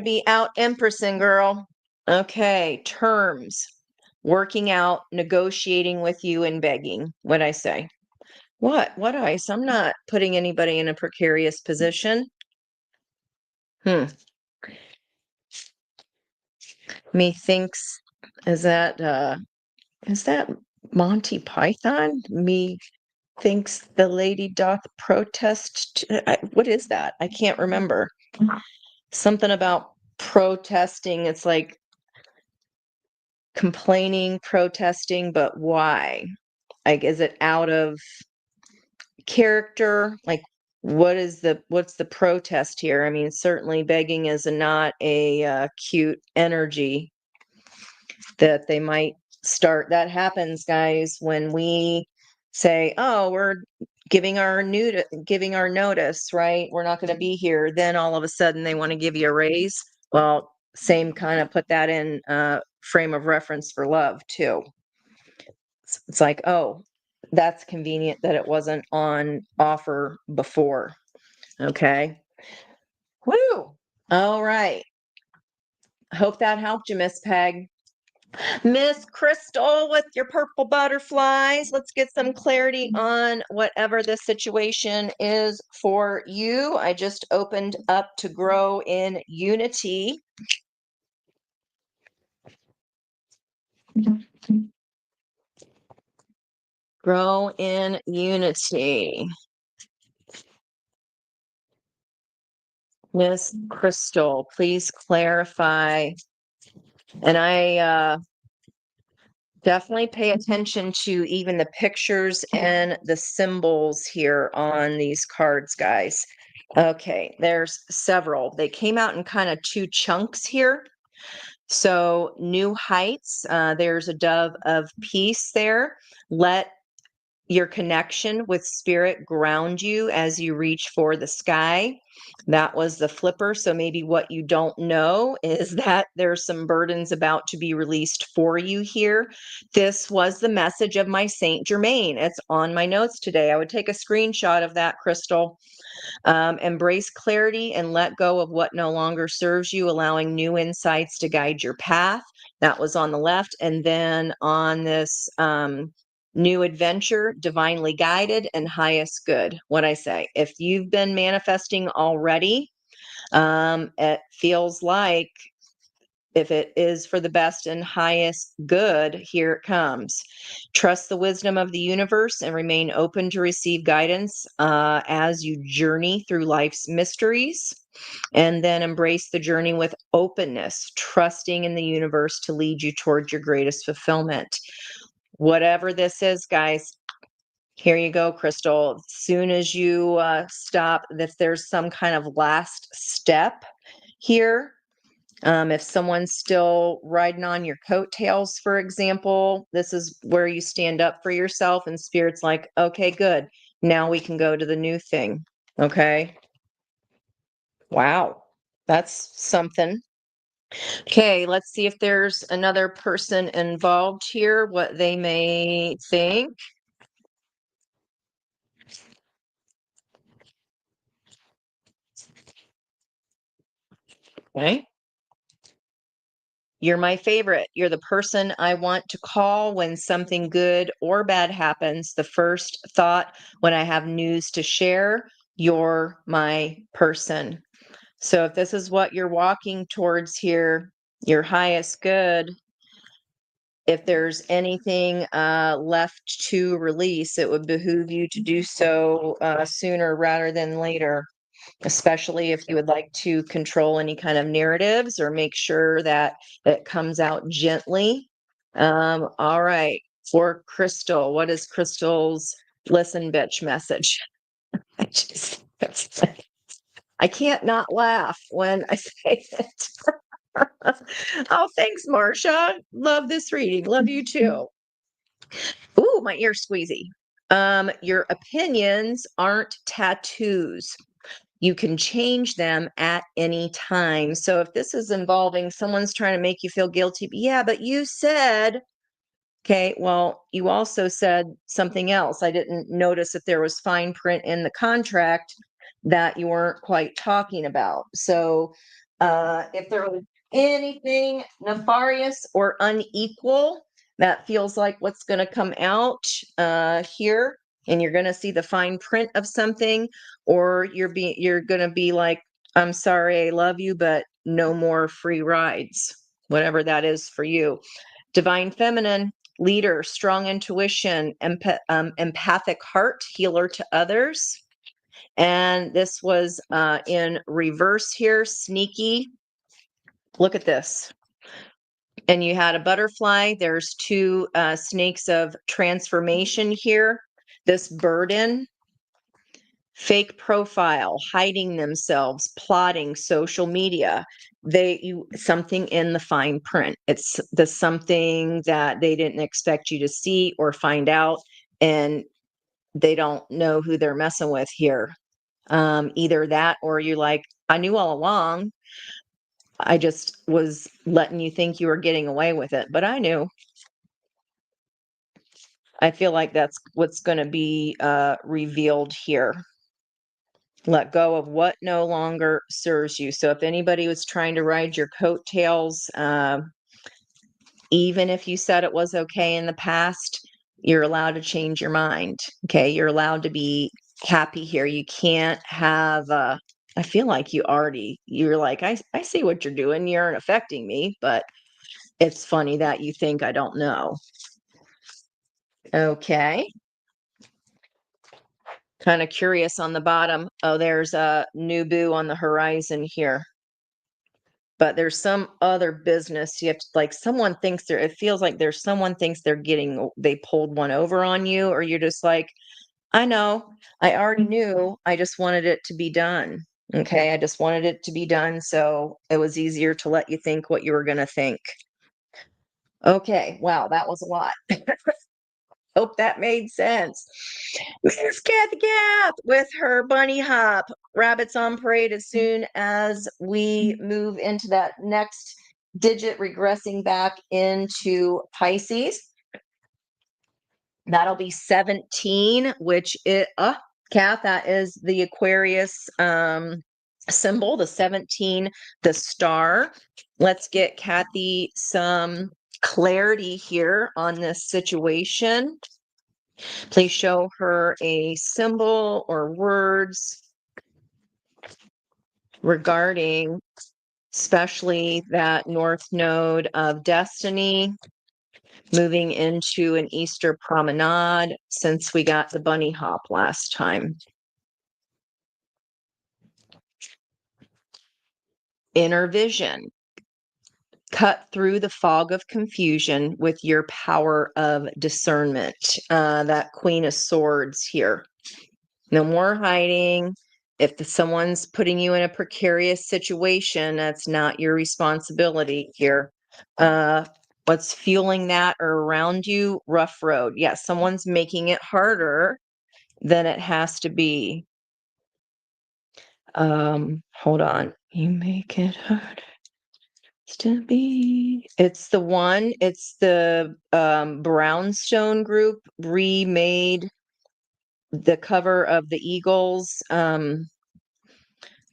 be out empressing, girl. Okay, terms. Working out, negotiating with you, and begging. What'd I say? What ice? I'm not putting anybody in a precarious position. Hmm. Methinks is that Monty Python? Me thinks the lady doth protest. What is that? I can't remember. Something about protesting. It's like complaining, protesting, but why? Like, is it out of character? Like, what's the protest here? I mean, certainly begging is not a cute energy that they might start. That happens, guys, when we say, "Oh, we're giving our notice, right? We're not going to be here." Then all of a sudden they want to give you a raise. Well, same kind of put that in frame of reference for love too. It's like, oh, that's convenient that it wasn't on offer before. Okay. Woo. All right. Hope that helped you, Miss Peg. Miss Crystal with your purple butterflies. Let's get some clarity on whatever the situation is for you. I just opened up to grow in unity. Grow in unity. Miss Crystal, please clarify. And I definitely pay attention to even the pictures and the symbols here on these cards, guys. Okay, there's several. They came out in kind of two chunks here. So, new heights, there's a dove of peace there. Let your connection with spirit ground you as you reach for the sky. That was the flipper. So maybe what you don't know is that there's some burdens about to be released for you here. This was the message of my Saint Germain. It's on my notes today. I would take a screenshot of that, Crystal. Embrace clarity and let go of what no longer serves you, allowing new insights to guide your path. That was on the left. And then on this new adventure, divinely guided and highest good. What I say, if you've been manifesting already, it feels like if it is for the best and highest good, here it comes. Trust the wisdom of the universe and remain open to receive guidance as you journey through life's mysteries. And then embrace the journey with openness, trusting in the universe to lead you towards your greatest fulfillment. Whatever this is, guys, here you go, Crystal. As soon as you stop, if there's some kind of last step here, if someone's still riding on your coattails, for example, this is where you stand up for yourself, and spirit's like, okay, good. Now we can go to the new thing. Okay. Wow. That's something. Okay, let's see if there's another person involved here, what they may think. Okay. You're my favorite. You're the person I want to call when something good or bad happens. The first thought when I have news to share, you're my person. So if this is what you're walking towards here, your highest good, if there's anything left to release, it would behoove you to do so sooner rather than later, especially if you would like to control any kind of narratives or make sure that it comes out gently. All right. For Crystal, what is Crystal's listen bitch message? I just, I can't not laugh when I say it. Oh, thanks, Marcia. Love this reading. Love you too. Ooh, my ear squeezy. Your opinions aren't tattoos. You can change them at any time. So if this is involving someone's trying to make you feel guilty, yeah, but you said, okay, well, you also said something else. I didn't notice if there was fine print in the contract that you weren't quite talking about. So if there was anything nefarious or unequal, that feels like what's going to come out here, and you're going to see the fine print of something, or you're going to be like, I'm sorry, I love you, but no more free rides, whatever that is for you. Divine feminine, leader, strong intuition, empathic heart, healer to others. And this was in reverse here, sneaky. Look at this. And you had a butterfly. There's two snakes of transformation here. This burden, fake profile, hiding themselves, plotting, social media. Something in the fine print. It's the something that they didn't expect you to see or find out, and they don't know who they're messing with here. Either that, or you're like, I knew all along. I just was letting you think you were getting away with it, but I knew. I feel like that's what's going to be revealed here. Let go of what no longer serves you. So if anybody was trying to ride your coattails, even if you said it was okay in the past, you're allowed to change your mind. Okay. You're allowed to be happy here. You can't have, I feel like you're like, I see what you're doing. You aren't affecting me, but it's funny that you think I don't know. Okay. Kind of curious on the bottom. Oh, there's a new boo on the horizon here. But there's some other business you have to, like, someone thinks it feels like there's someone thinks they pulled one over on you, or you're just like, I know, I already knew, I just wanted it to be done. Okay, I just wanted it to be done, so it was easier to let you think what you were going to think. Okay, wow, that was a lot. Hope that made sense. Miss Kathy Gath with her bunny hop. Rabbits on parade as soon as we move into that next digit, regressing back into Pisces. That'll be 17, which Kath, that is the Aquarius symbol, the 17, the star. Let's get Kathy some clarity here on this situation. Please show her a symbol or words regarding especially that north node of destiny, moving into an Easter promenade since we got the bunny hop last time. Inner vision. Cut through the fog of confusion with your power of discernment. That Queen of Swords here. No more hiding. If someone's putting you in a precarious situation, that's not your responsibility here. What's fueling that or around you? Rough road. Yes, someone's making it harder than it has to be. Hold on. You make it harder to be. It's the Brownstone group remade the cover of the Eagles,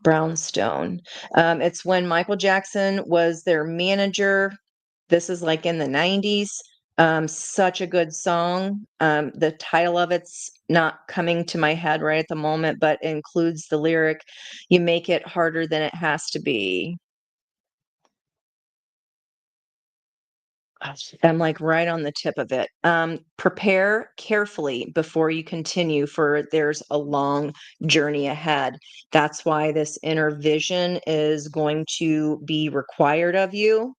Brownstone. It's when Michael Jackson was their manager. This is like in the 90s. Such a good song. The title of it's not coming to my head right at the moment, but includes the lyric, "You make it harder than it has to be." I'm like right on the tip of it. Prepare carefully before you continue, for there's a long journey ahead. That's why this inner vision is going to be required of you.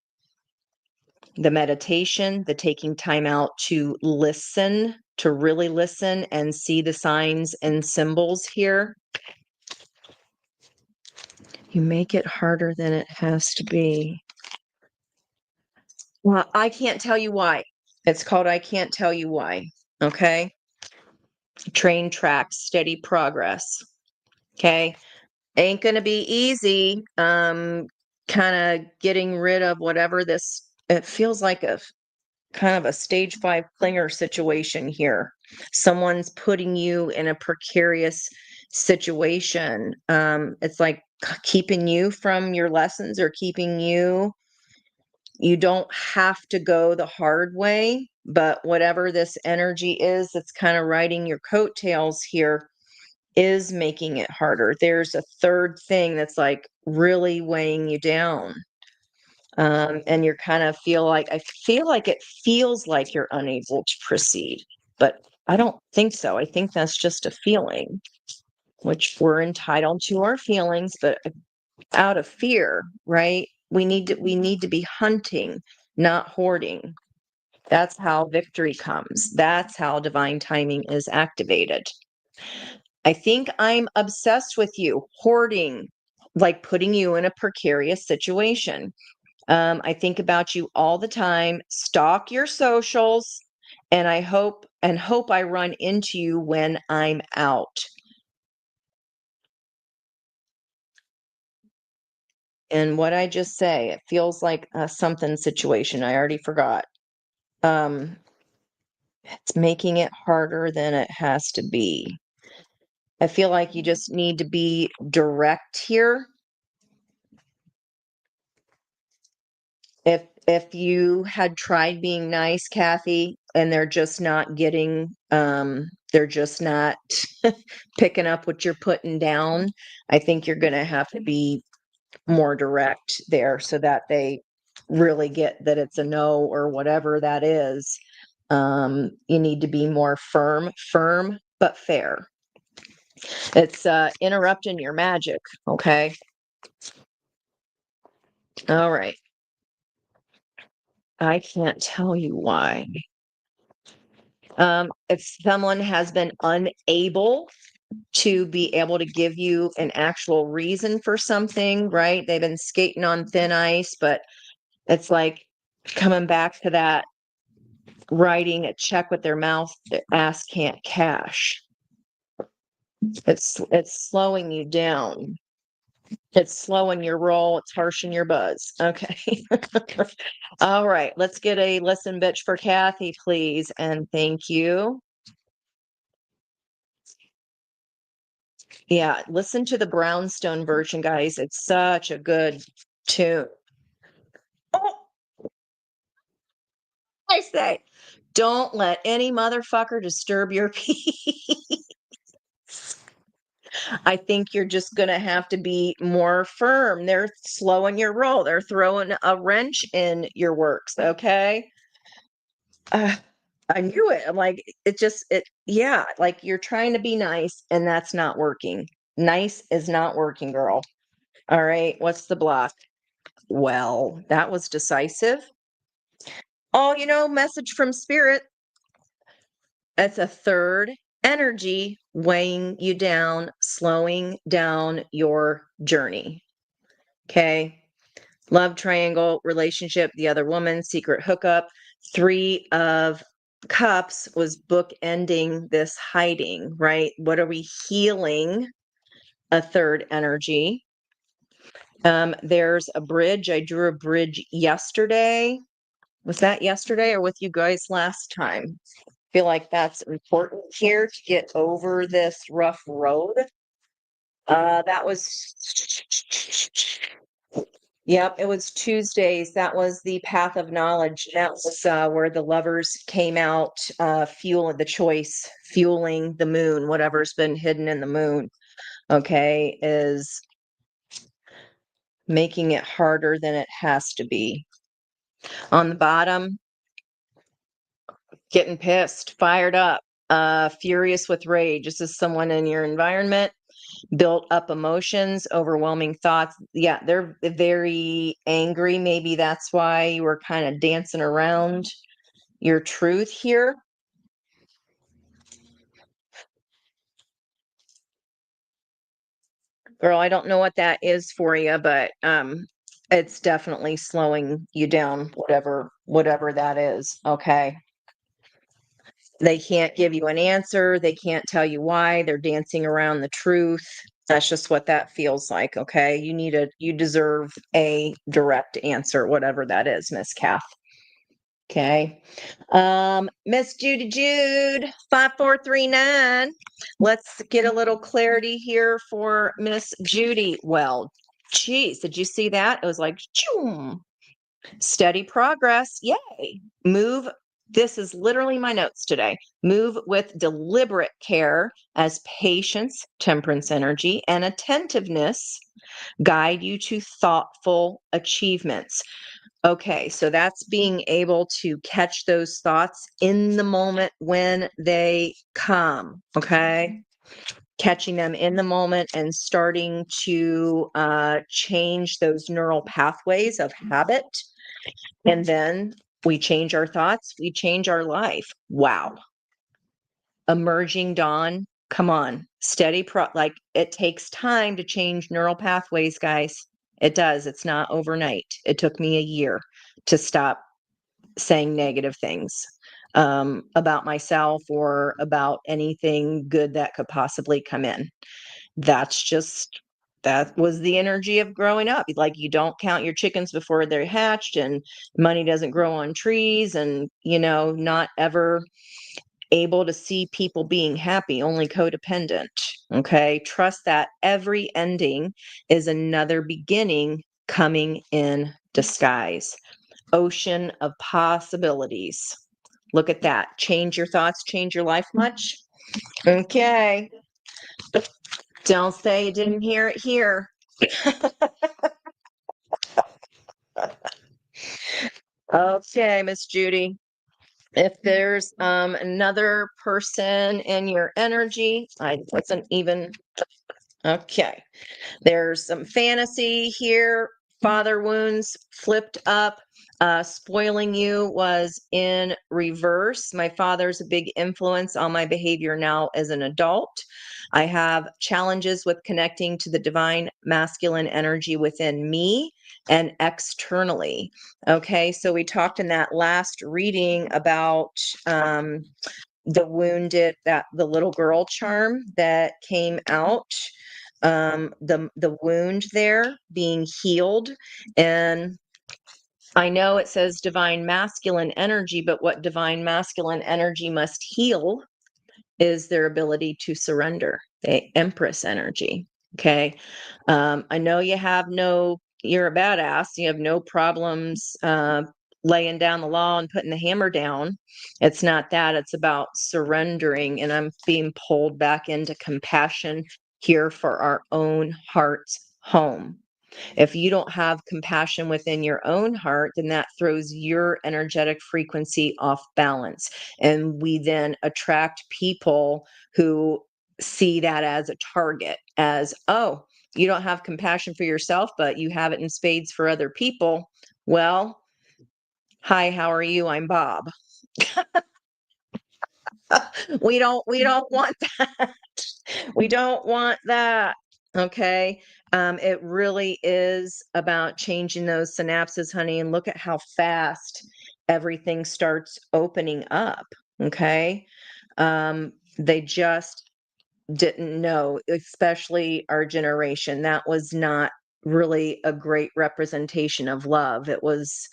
The meditation, the taking time out to listen, to really listen and see the signs and symbols here. You make it harder than it has to be. Well, I can't tell you why. It's called I Can't Tell You Why. Okay. Train tracks, steady progress. Okay. Ain't going to be easy. Kind of getting rid of whatever this, it feels like a kind of a stage 5 clinger situation here. Someone's putting you in a precarious situation. It's like keeping you from your lessons, or keeping you. You don't have to go the hard way, but whatever this energy is that's kind of riding your coattails here is making it harder. There's a third thing that's like really weighing you down. And you're kind of I feel like it feels like you're unable to proceed, but I don't think so. I think that's just a feeling, which we're entitled to our feelings, but out of fear, right? We need to be hunting, not hoarding. That's how victory comes. That's how divine timing is activated. I think I'm obsessed with you, hoarding, like putting you in a precarious situation. I think about you all the time, stalk your socials, and I hope I run into you when I'm out. And what I just say, it feels like a something situation. I already forgot. Um, it's making it harder than it has to be. I feel like you just need to be direct here. If you had tried being nice, Kathy, and they're just not picking up what you're putting down, I think you're gonna have to be more direct there so that they really get that it's a no or whatever that is. You need to be more firm but fair. It's interrupting your magic, okay? All right. I can't tell you why. If someone has been unable to be able to give you an actual reason for something, right? They've been skating on thin ice, but it's like coming back to that, writing a check with their mouth, the ass can't cash. It's slowing you down. It's slowing your roll. It's harshing your buzz. Okay. All right. Let's get a listen bitch for Kathy, please. And thank you. Yeah. Listen to the Brownstone version, guys. It's such a good tune. Oh, I say, don't let any motherfucker disturb your peace. I think you're just going to have to be more firm. They're slowing your roll. They're throwing a wrench in your works. Okay. Uh, I knew it. I'm like, yeah, like you're trying to be nice and that's not working. Nice is not working, girl. All right. What's the block? Well, that was decisive. Oh, message from spirit. That's a third energy weighing you down, slowing down your journey. Okay. Love triangle, relationship, the other woman, secret hookup. 3 of Cups was bookending this hiding, right? What are we healing? A third energy. There's a bridge. I drew a bridge yesterday. Was that yesterday or with you guys last time? Feel like that's important here to get over this rough road. That was Yep, it was Tuesdays. That was the path of knowledge. That was where the lovers came out, fueling the choice, fueling the moon, whatever's been hidden in the moon, okay, is making it harder than it has to be. On the bottom, getting pissed, fired up, furious with rage. This is someone in your environment, built up emotions, overwhelming thoughts. Yeah, they're very angry. Maybe that's why you were kind of dancing around your truth here. Girl, I don't know what that is for you, but it's definitely slowing you down, whatever that is. Okay. They can't give you an answer. They can't tell you why. They're dancing around the truth. That's just what that feels like. Okay. You deserve a direct answer, whatever that is, Miss Kath. Okay. Miss Judy Jude, 5439. Let's get a little clarity here for Miss Judy. Well, geez, did you see that? It was like, choom. Steady progress. Yay. Move. This is literally my notes today. Move with deliberate care as patience, temperance energy, and attentiveness guide you to thoughtful achievements. Okay, so that's being able to catch those thoughts in the moment when they come. Okay. Catching them in the moment and starting to change those neural pathways of habit. And then we change our thoughts, we change our life. Wow. Emerging dawn. Come on. Like it takes time to change neural pathways, guys. It does. It's not overnight. It took me a year to stop saying negative things about myself or about anything good that could possibly come in. That was the energy of growing up. Like, you don't count your chickens before they're hatched, and money doesn't grow on trees, and, not ever able to see people being happy, only codependent. Okay. Trust that every ending is another beginning coming in disguise. Ocean of possibilities. Look at that. Change your thoughts, change your life much? Okay. Don't say you didn't hear it here. Okay, Miss Judy. If there's another person in your energy, I wasn't even okay. There's some fantasy here. Father wounds flipped up. Spoiling you was in reverse. My father's a big influence on my behavior now as an adult. I have challenges with connecting to the divine masculine energy within me and externally. Okay, so we talked in that last reading about the wounded, that the little girl charm that came out, the wound there being healed. And I know it says divine masculine energy, but what divine masculine energy must heal is their ability to surrender, the Empress energy. Okay. I know you're a badass. You have no problems laying down the law and putting the hammer down. It's not that. It's about surrendering. And I'm being pulled back into compassion here for our own heart's home. If you don't have compassion within your own heart, then that throws your energetic frequency off balance. And we then attract people who see that as a target, as, oh, you don't have compassion for yourself, but you have it in spades for other people. Well, hi, how are you? I'm Bob. We don't want that. We don't want that. Okay. It really is about changing those synapses, honey, and look at how fast everything starts opening up. Okay. They just didn't know, especially our generation. That was not really a great representation of love. It was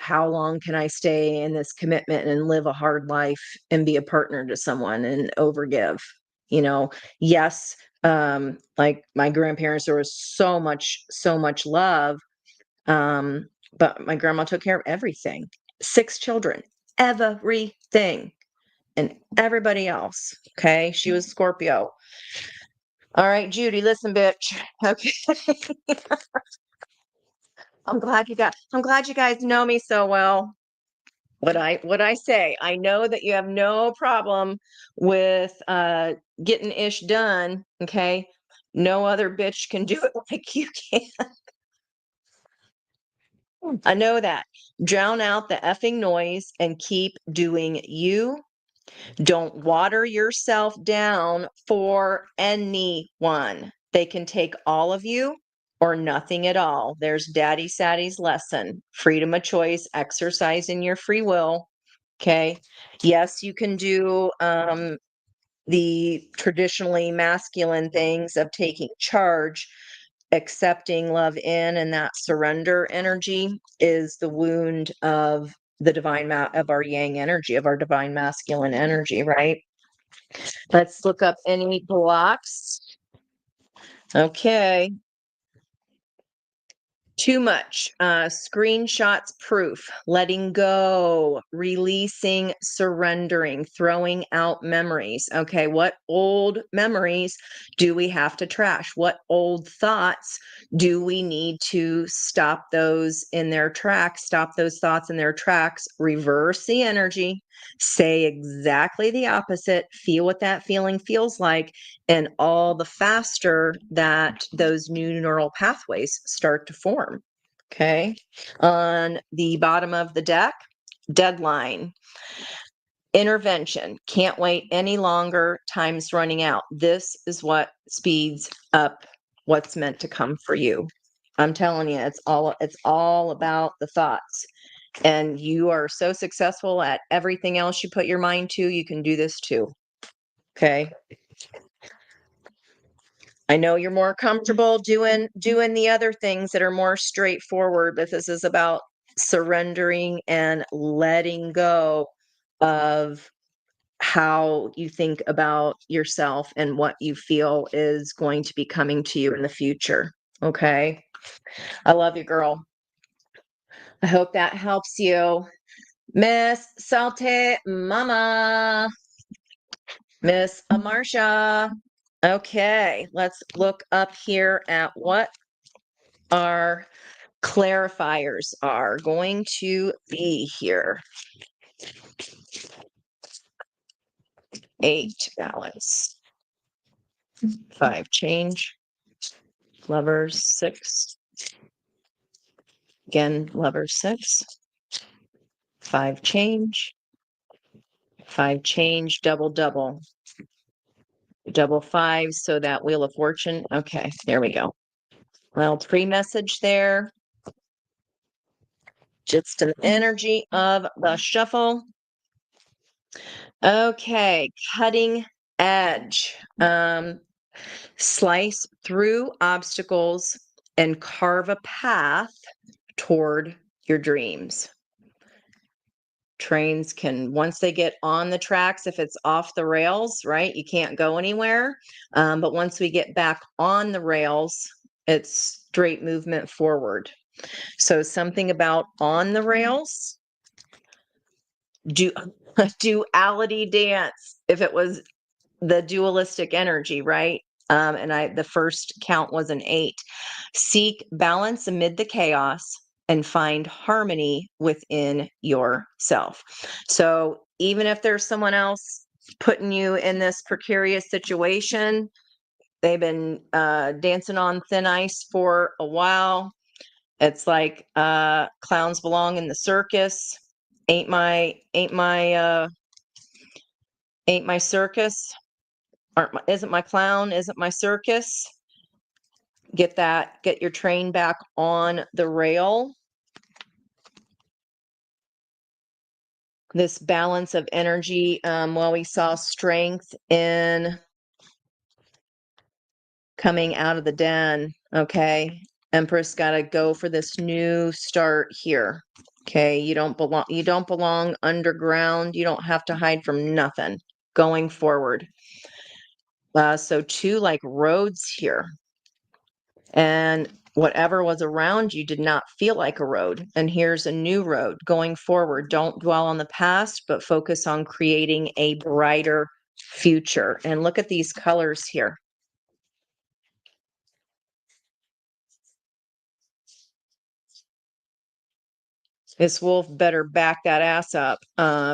how long can I stay in this commitment and live a hard life and be a partner to someone and overgive? Yes, like my grandparents, there was so much love, But my grandma took care of everything. 6 children, everything, and everybody else. Okay, she was Scorpio. All right, Judy, listen, bitch. Okay. I'm glad you guys know me so well. What I say, I know that you have no problem with getting ish done, okay? No other bitch can do it like you can. I know that. Drown out the effing noise and keep doing you. Don't water yourself down for anyone. They can take all of you or nothing at all. There's Daddy Sadie's lesson. Freedom of choice, exercising your free will. Okay. Yes, you can do the traditionally masculine things of taking charge, accepting love in, and that surrender energy is the wound of the of our yang energy, of our divine masculine energy, right? Let's look up any blocks. Okay. Too much. Screenshots proof. Letting go. Releasing, surrendering, throwing out memories. Okay. What old memories do we have to trash? What old thoughts do we need to stop those in their tracks? Stop those thoughts in their tracks. Reverse the energy. Say exactly the opposite. Feel what that feeling feels like. And all the faster that those new neural pathways start to form. Okay. On the bottom of the deck, deadline, intervention, can't wait any longer, time's running out. This is what speeds up what's meant to come for you. I'm telling you, it's all about the thoughts. And you are so successful at everything else you put your mind to, you can do this too. Okay. I know you're more comfortable doing the other things that are more straightforward, but this is about surrendering and letting go of how you think about yourself and what you feel is going to be coming to you in the future. Okay. I love you, girl. I hope that helps you. Miss Salte Mama. Miss Amarsha. Okay, let's look up here at what our clarifiers are going to be here. 8 balance, 5 change, lovers 6, again lovers 6, 5 change, 5 change, double double, double 5, so that wheel of fortune. Okay, there we go. Well, pre-message there. Just an energy of the shuffle. Okay, cutting edge. Slice through obstacles and carve a path toward your dreams. Trains can, once they get on the tracks, if it's off the rails, right, you can't go anywhere. But once we get back on the rails, it's straight movement forward. So something about on the rails, duality dance, if it was the dualistic energy, right? And the first count was an 8. Seek balance amid the chaos and find harmony within yourself. So even if there's someone else putting you in this precarious situation, they've been dancing on thin ice for a while. It's like clowns belong in the circus. Ain't my circus. Isn't my clown, isn't my circus. Get your train back on the rail. This balance of energy, well, we saw strength in coming out of the den. Okay. Empress got to go for this new start here. Okay. You don't belong underground. You don't have to hide from nothing going forward. So 2 like roads here. And whatever was around you did not feel like a road. And here's a new road going forward. Don't dwell on the past, but focus on creating a brighter future. And look at these colors here. This wolf better back that ass up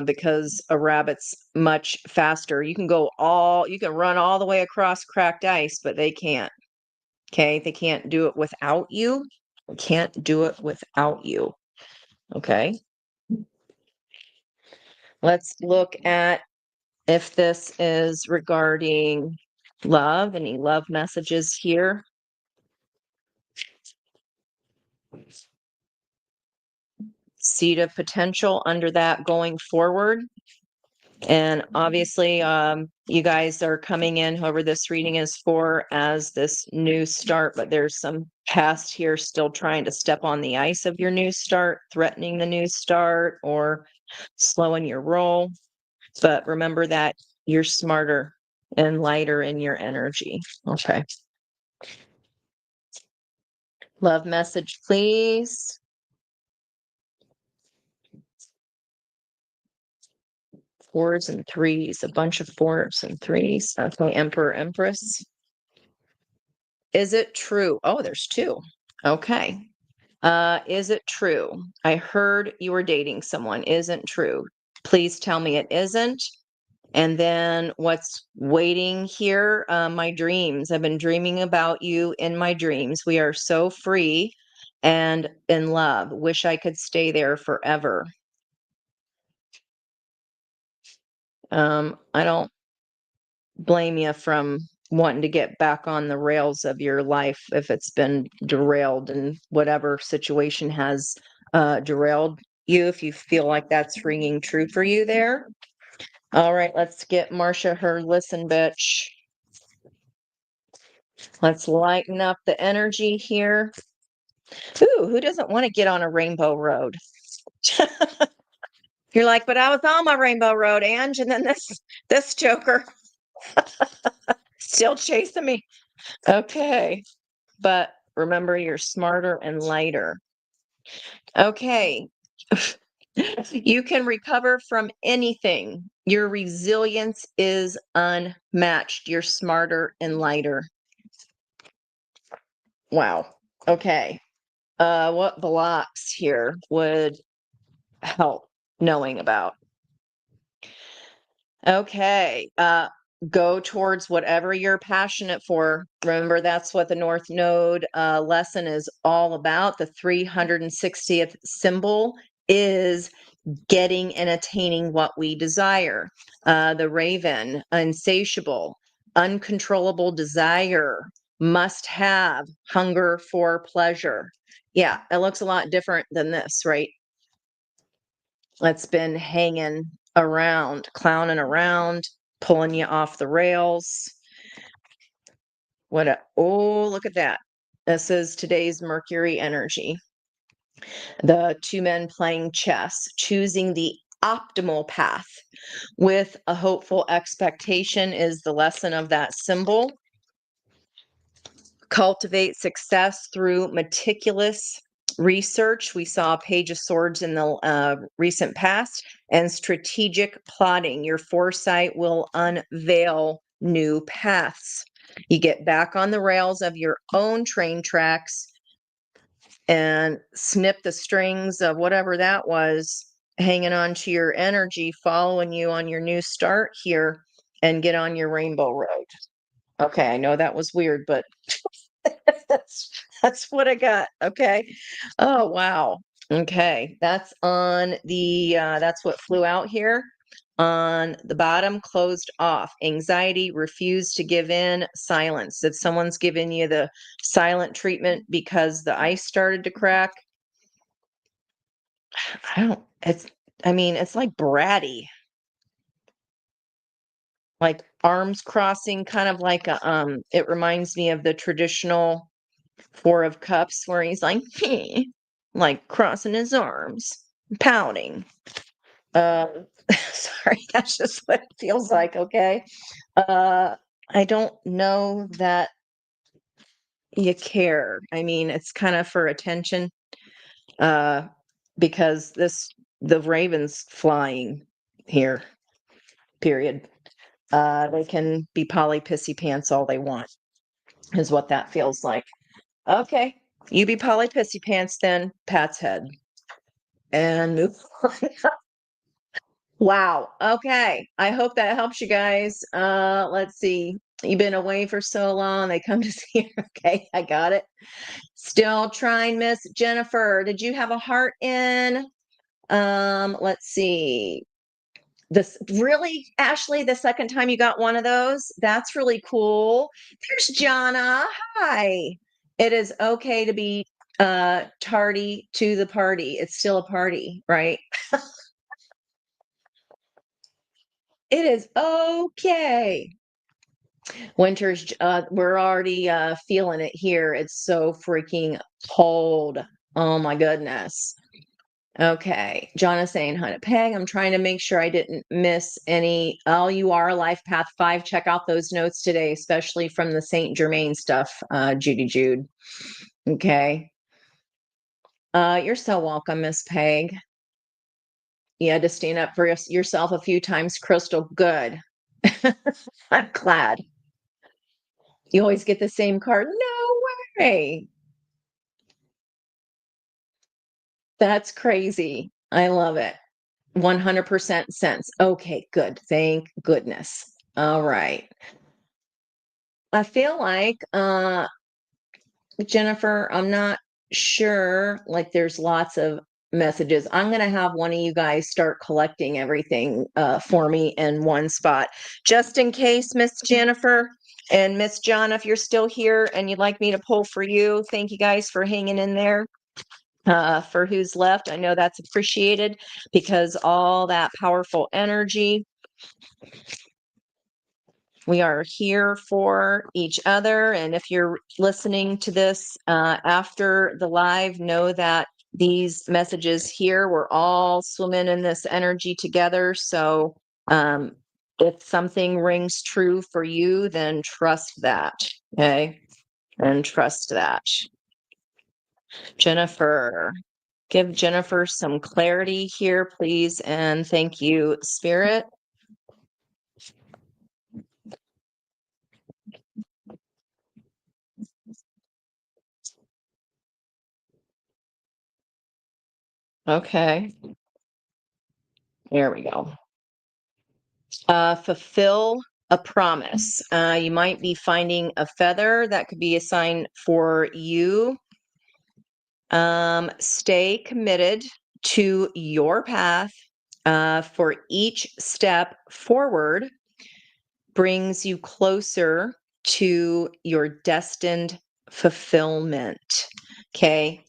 because a rabbit's much faster. You can run all the way across cracked ice, but they can't. Okay. They can't do it without you. They can't do it without you. Okay. Let's look at if this is regarding love, any love messages here. Seed of potential under that going forward. And obviously, you guys are coming in, whoever this reading is for, as this new start, but there's some past here still trying to step on the ice of your new start, threatening the new start, or slowing your roll. But remember that you're smarter and lighter in your energy. Okay. Love message, please. Fours and threes, a bunch of fours and threes. Okay, Emperor, Empress. Is it true? Oh, there's two. Okay. Is it true? I heard you were dating someone. Isn't true. Please tell me it isn't. And then what's waiting here? My dreams. I've been dreaming about you in my dreams. We are so free and in love. Wish I could stay there forever. I don't blame you from wanting to get back on the rails of your life if it's been derailed and whatever situation has derailed you, if you feel like that's ringing true for you there. All right, let's get Marcia her listen, bitch. Let's lighten up the energy here. Ooh, who doesn't want to get on a rainbow road? You're like, but I was on my rainbow road, Ange, and then this joker still chasing me. Okay. But remember, you're smarter and lighter. Okay. You can recover from anything. Your resilience is unmatched. You're smarter and lighter. Wow. Okay. What blocks here would help knowing about? Okay. Go towards whatever you're passionate for. Remember, that's what the North Node lesson is all about. The 360th symbol is getting and attaining what we desire. The Raven, insatiable, uncontrollable desire, must have, hunger for pleasure. Yeah, it looks a lot different than this, right? That's been hanging around, clowning around, pulling you off the rails. Oh, look at that. This is today's Mercury energy. The two men playing chess, choosing the optimal path with a hopeful expectation is the lesson of that symbol. Cultivate success through meticulous research. We saw a Page of Swords in the recent past, and strategic plotting. Your foresight will unveil new paths. You get back on the rails of your own train tracks and snip the strings of whatever that was hanging on to your energy, following you on your new start here, and get on your rainbow road. Okay, I know that was weird, but that's what I got. Okay. Oh wow. Okay, that's on the that's what flew out here. On the bottom, closed off. Anxiety, refuse to give in, silence. If someone's giving you the silent treatment because the ice started to crack, it's like bratty, like arms crossing, kind of like it reminds me of the traditional Four of Cups where he's like, like crossing his arms, pouting. Uh, sorry, that's just what it feels like. Okay. I don't know that you care. I mean, it's kind of for attention, because the raven's flying here, period. They can be poly pissy pants all they want, is what that feels like. Okay, you be poly pissy pants then, Pat's head. And move on. Wow. Okay. I hope that helps you guys. Let's see. You've been away for so long. They come to see you. Okay, I got it. Still trying, Miss Jennifer. Did you have a heart in? Let's see. This really, Ashley, the second time you got one of those, that's really cool. There's Jana. Hi. It is okay to be tardy to the party. It's still a party, right? It is okay. Winter's, we're already feeling it here. It's so freaking cold. Oh my goodness. Okay. John is saying, Hunt Peg, I'm trying to make sure I didn't miss any. Oh, you are Life Path 5. Check out those notes today, especially from the Saint Germain stuff, Judy Jude. Okay. You're so welcome, Miss Peg. You had to stand up for yourself a few times, Crystal. Good. I'm glad. You always get the same card. No way. That's crazy. I love it. 100% sense. Okay, good. Thank goodness. All right. I feel like, Jennifer, I'm not sure, like there's lots of messages. I'm going to have one of you guys start collecting everything for me in one spot, just in case, Miss Jennifer and Miss John, if you're still here and you'd like me to pull for you. Thank you guys for hanging in there. For who's left, I know that's appreciated because all that powerful energy, we are here for each other. And if you're listening to this after the live, know that these messages here, we're all swimming in this energy together. So if something rings true for you, then trust that. Okay. And trust that. Jennifer, give Jennifer some clarity here, please. And thank you, Spirit. Okay. There we go. Fulfill a promise. You might be finding a feather that could be a sign for you. Stay committed to your path. For each step forward brings you closer to your destined fulfillment. Okay.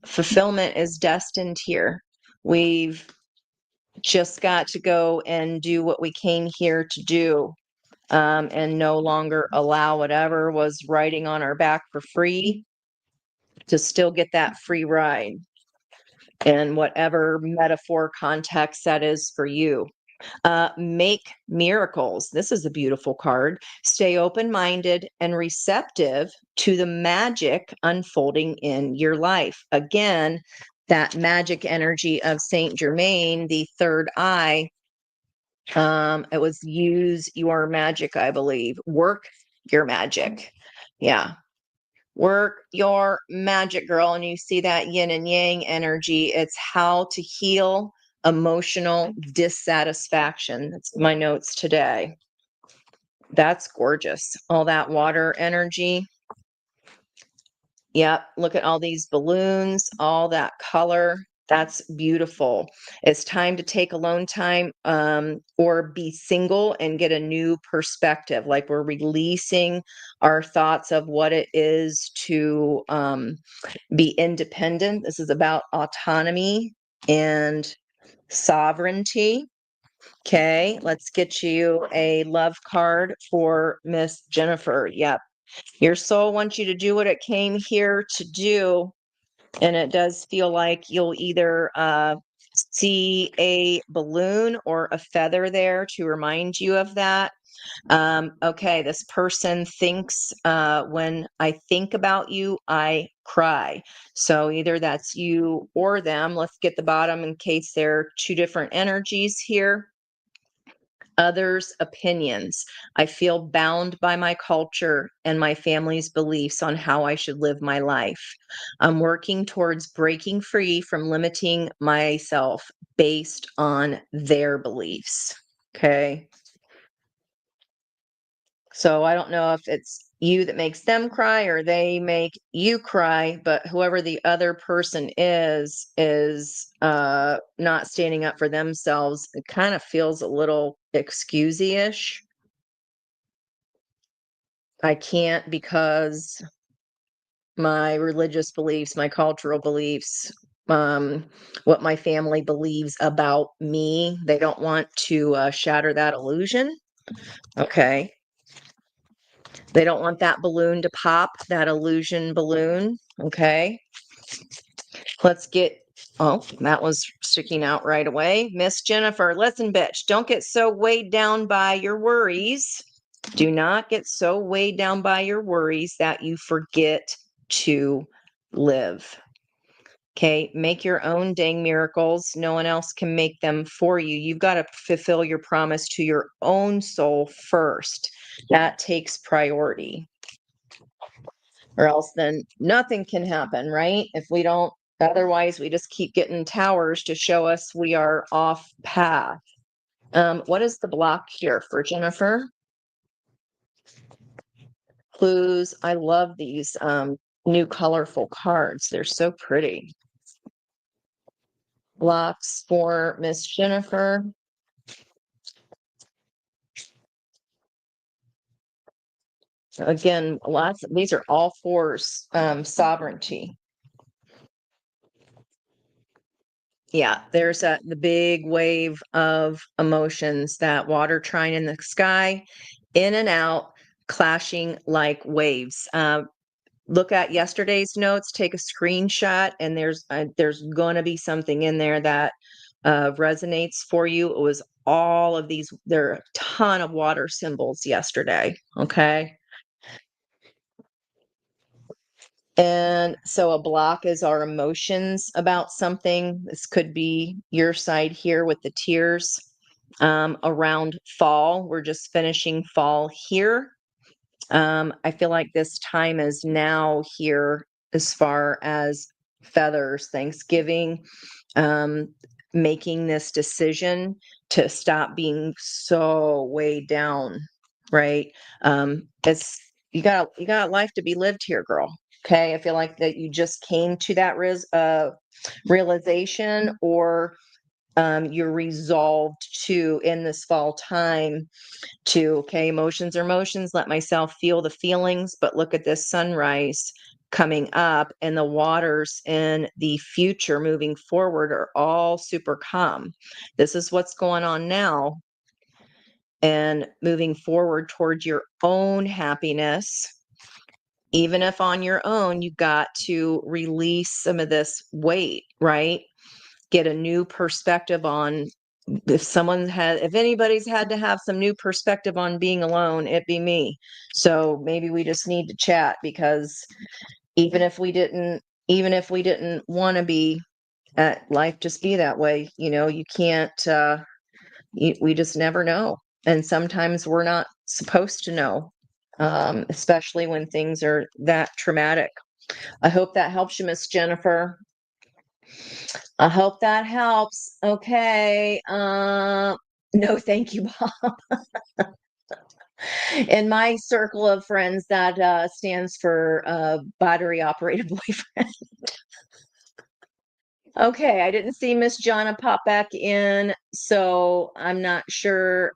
Fulfillment is destined here. We've just got to go and do what we came here to do, and no longer allow whatever was riding on our back for free to still get that free ride and whatever metaphor context that is for you. Make miracles. This is a beautiful card. Stay open-minded and receptive to the magic unfolding in your life. Again, that magic energy of Saint Germain, the third eye. It was use your magic, I believe. Work your magic. Yeah. Work your magic, girl. And you see that yin and yang energy. It's how to heal emotional dissatisfaction. That's my notes today. That's gorgeous. All that water energy. Yep. Look at all these balloons, all that color. That's beautiful. It's time to take alone time, or be single and get a new perspective. Like we're releasing our thoughts of what it is to be independent. This is about autonomy and sovereignty. Okay, let's get you a love card for Miss Jennifer. Yep. Your soul wants you to do what it came here to do. And it does feel like you'll either see a balloon or a feather there to remind you of that. Okay, this person thinks, when I think about you, I cry. So either that's you or them. Let's get the bottom in case there are two different energies here. Others' opinions. I feel bound by my culture and my family's beliefs on how I should live my life. I'm working towards breaking free from limiting myself based on their beliefs. Okay. So I don't know if it's you that makes them cry or they make you cry, but whoever the other person is not standing up for themselves. It kind of feels a little excusey-ish. I can't because my religious beliefs, my cultural beliefs, um, what my family believes about me, they don't want to shatter that illusion. Okay. They don't want that balloon to pop, that illusion balloon. Okay. Let's get, oh, that was sticking out right away. Miss Jennifer, listen, bitch, don't get so weighed down by your worries. Do not get so weighed down by your worries that you forget to live. Okay, make your own dang miracles. No one else can make them for you. You've got to fulfill your promise to your own soul first. That takes priority, or else then nothing can happen, right? If we don't, otherwise, we just keep getting towers to show us we are off path. What is the block here for Jennifer? Clues. I love these new colorful cards. They're so pretty. Blocks for Miss Jennifer. Again, lots. These are all for sovereignty. Yeah, there's the big wave of emotions, that water trine in the sky, in and out, clashing like waves. Look at yesterday's notes, take a screenshot, and there's going to be something in there that resonates for you. It was all of these. There are a ton of water symbols yesterday. Okay. And so a block is our emotions about something. This could be your side here with the tears around fall. We're just finishing fall here. I feel like this time is now here as far as feathers, Thanksgiving, um, making this decision to stop being so weighed down, right? It's you got life to be lived here, girl. Okay, I feel like that you just came to that realization, or you're resolved to in this fall time to, okay, emotions are emotions, let myself feel the feelings, but look at this sunrise coming up, and the waters in the future moving forward are all super calm. This is what's going on now, and moving forward towards your own happiness. Even if on your own, you got to release some of this weight, right? Get a new perspective on, if anybody's had to have some new perspective on being alone, it be me. So maybe we just need to chat, because even if we didn't want to be at life, just be that way. You can't, we just never know. And sometimes we're not supposed to know, especially when things are that traumatic. I hope that helps you, Miss Jennifer. I hope that helps. Okay. No, thank you, Bob. In my circle of friends, that stands for battery operated boyfriend. Okay, I didn't see Miss Jonna pop back in, so I'm not sure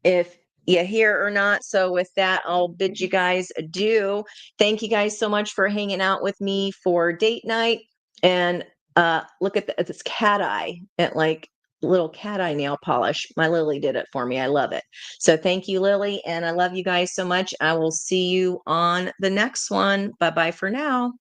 if you here or not. So with that, I'll bid you guys adieu. Thank you guys so much for hanging out with me for date night. And look at this cat eye, at like little cat eye nail polish. My Lily did it for me. I love it. So thank you, Lily. And I love you guys so much. I will see you on the next one. Bye bye for now.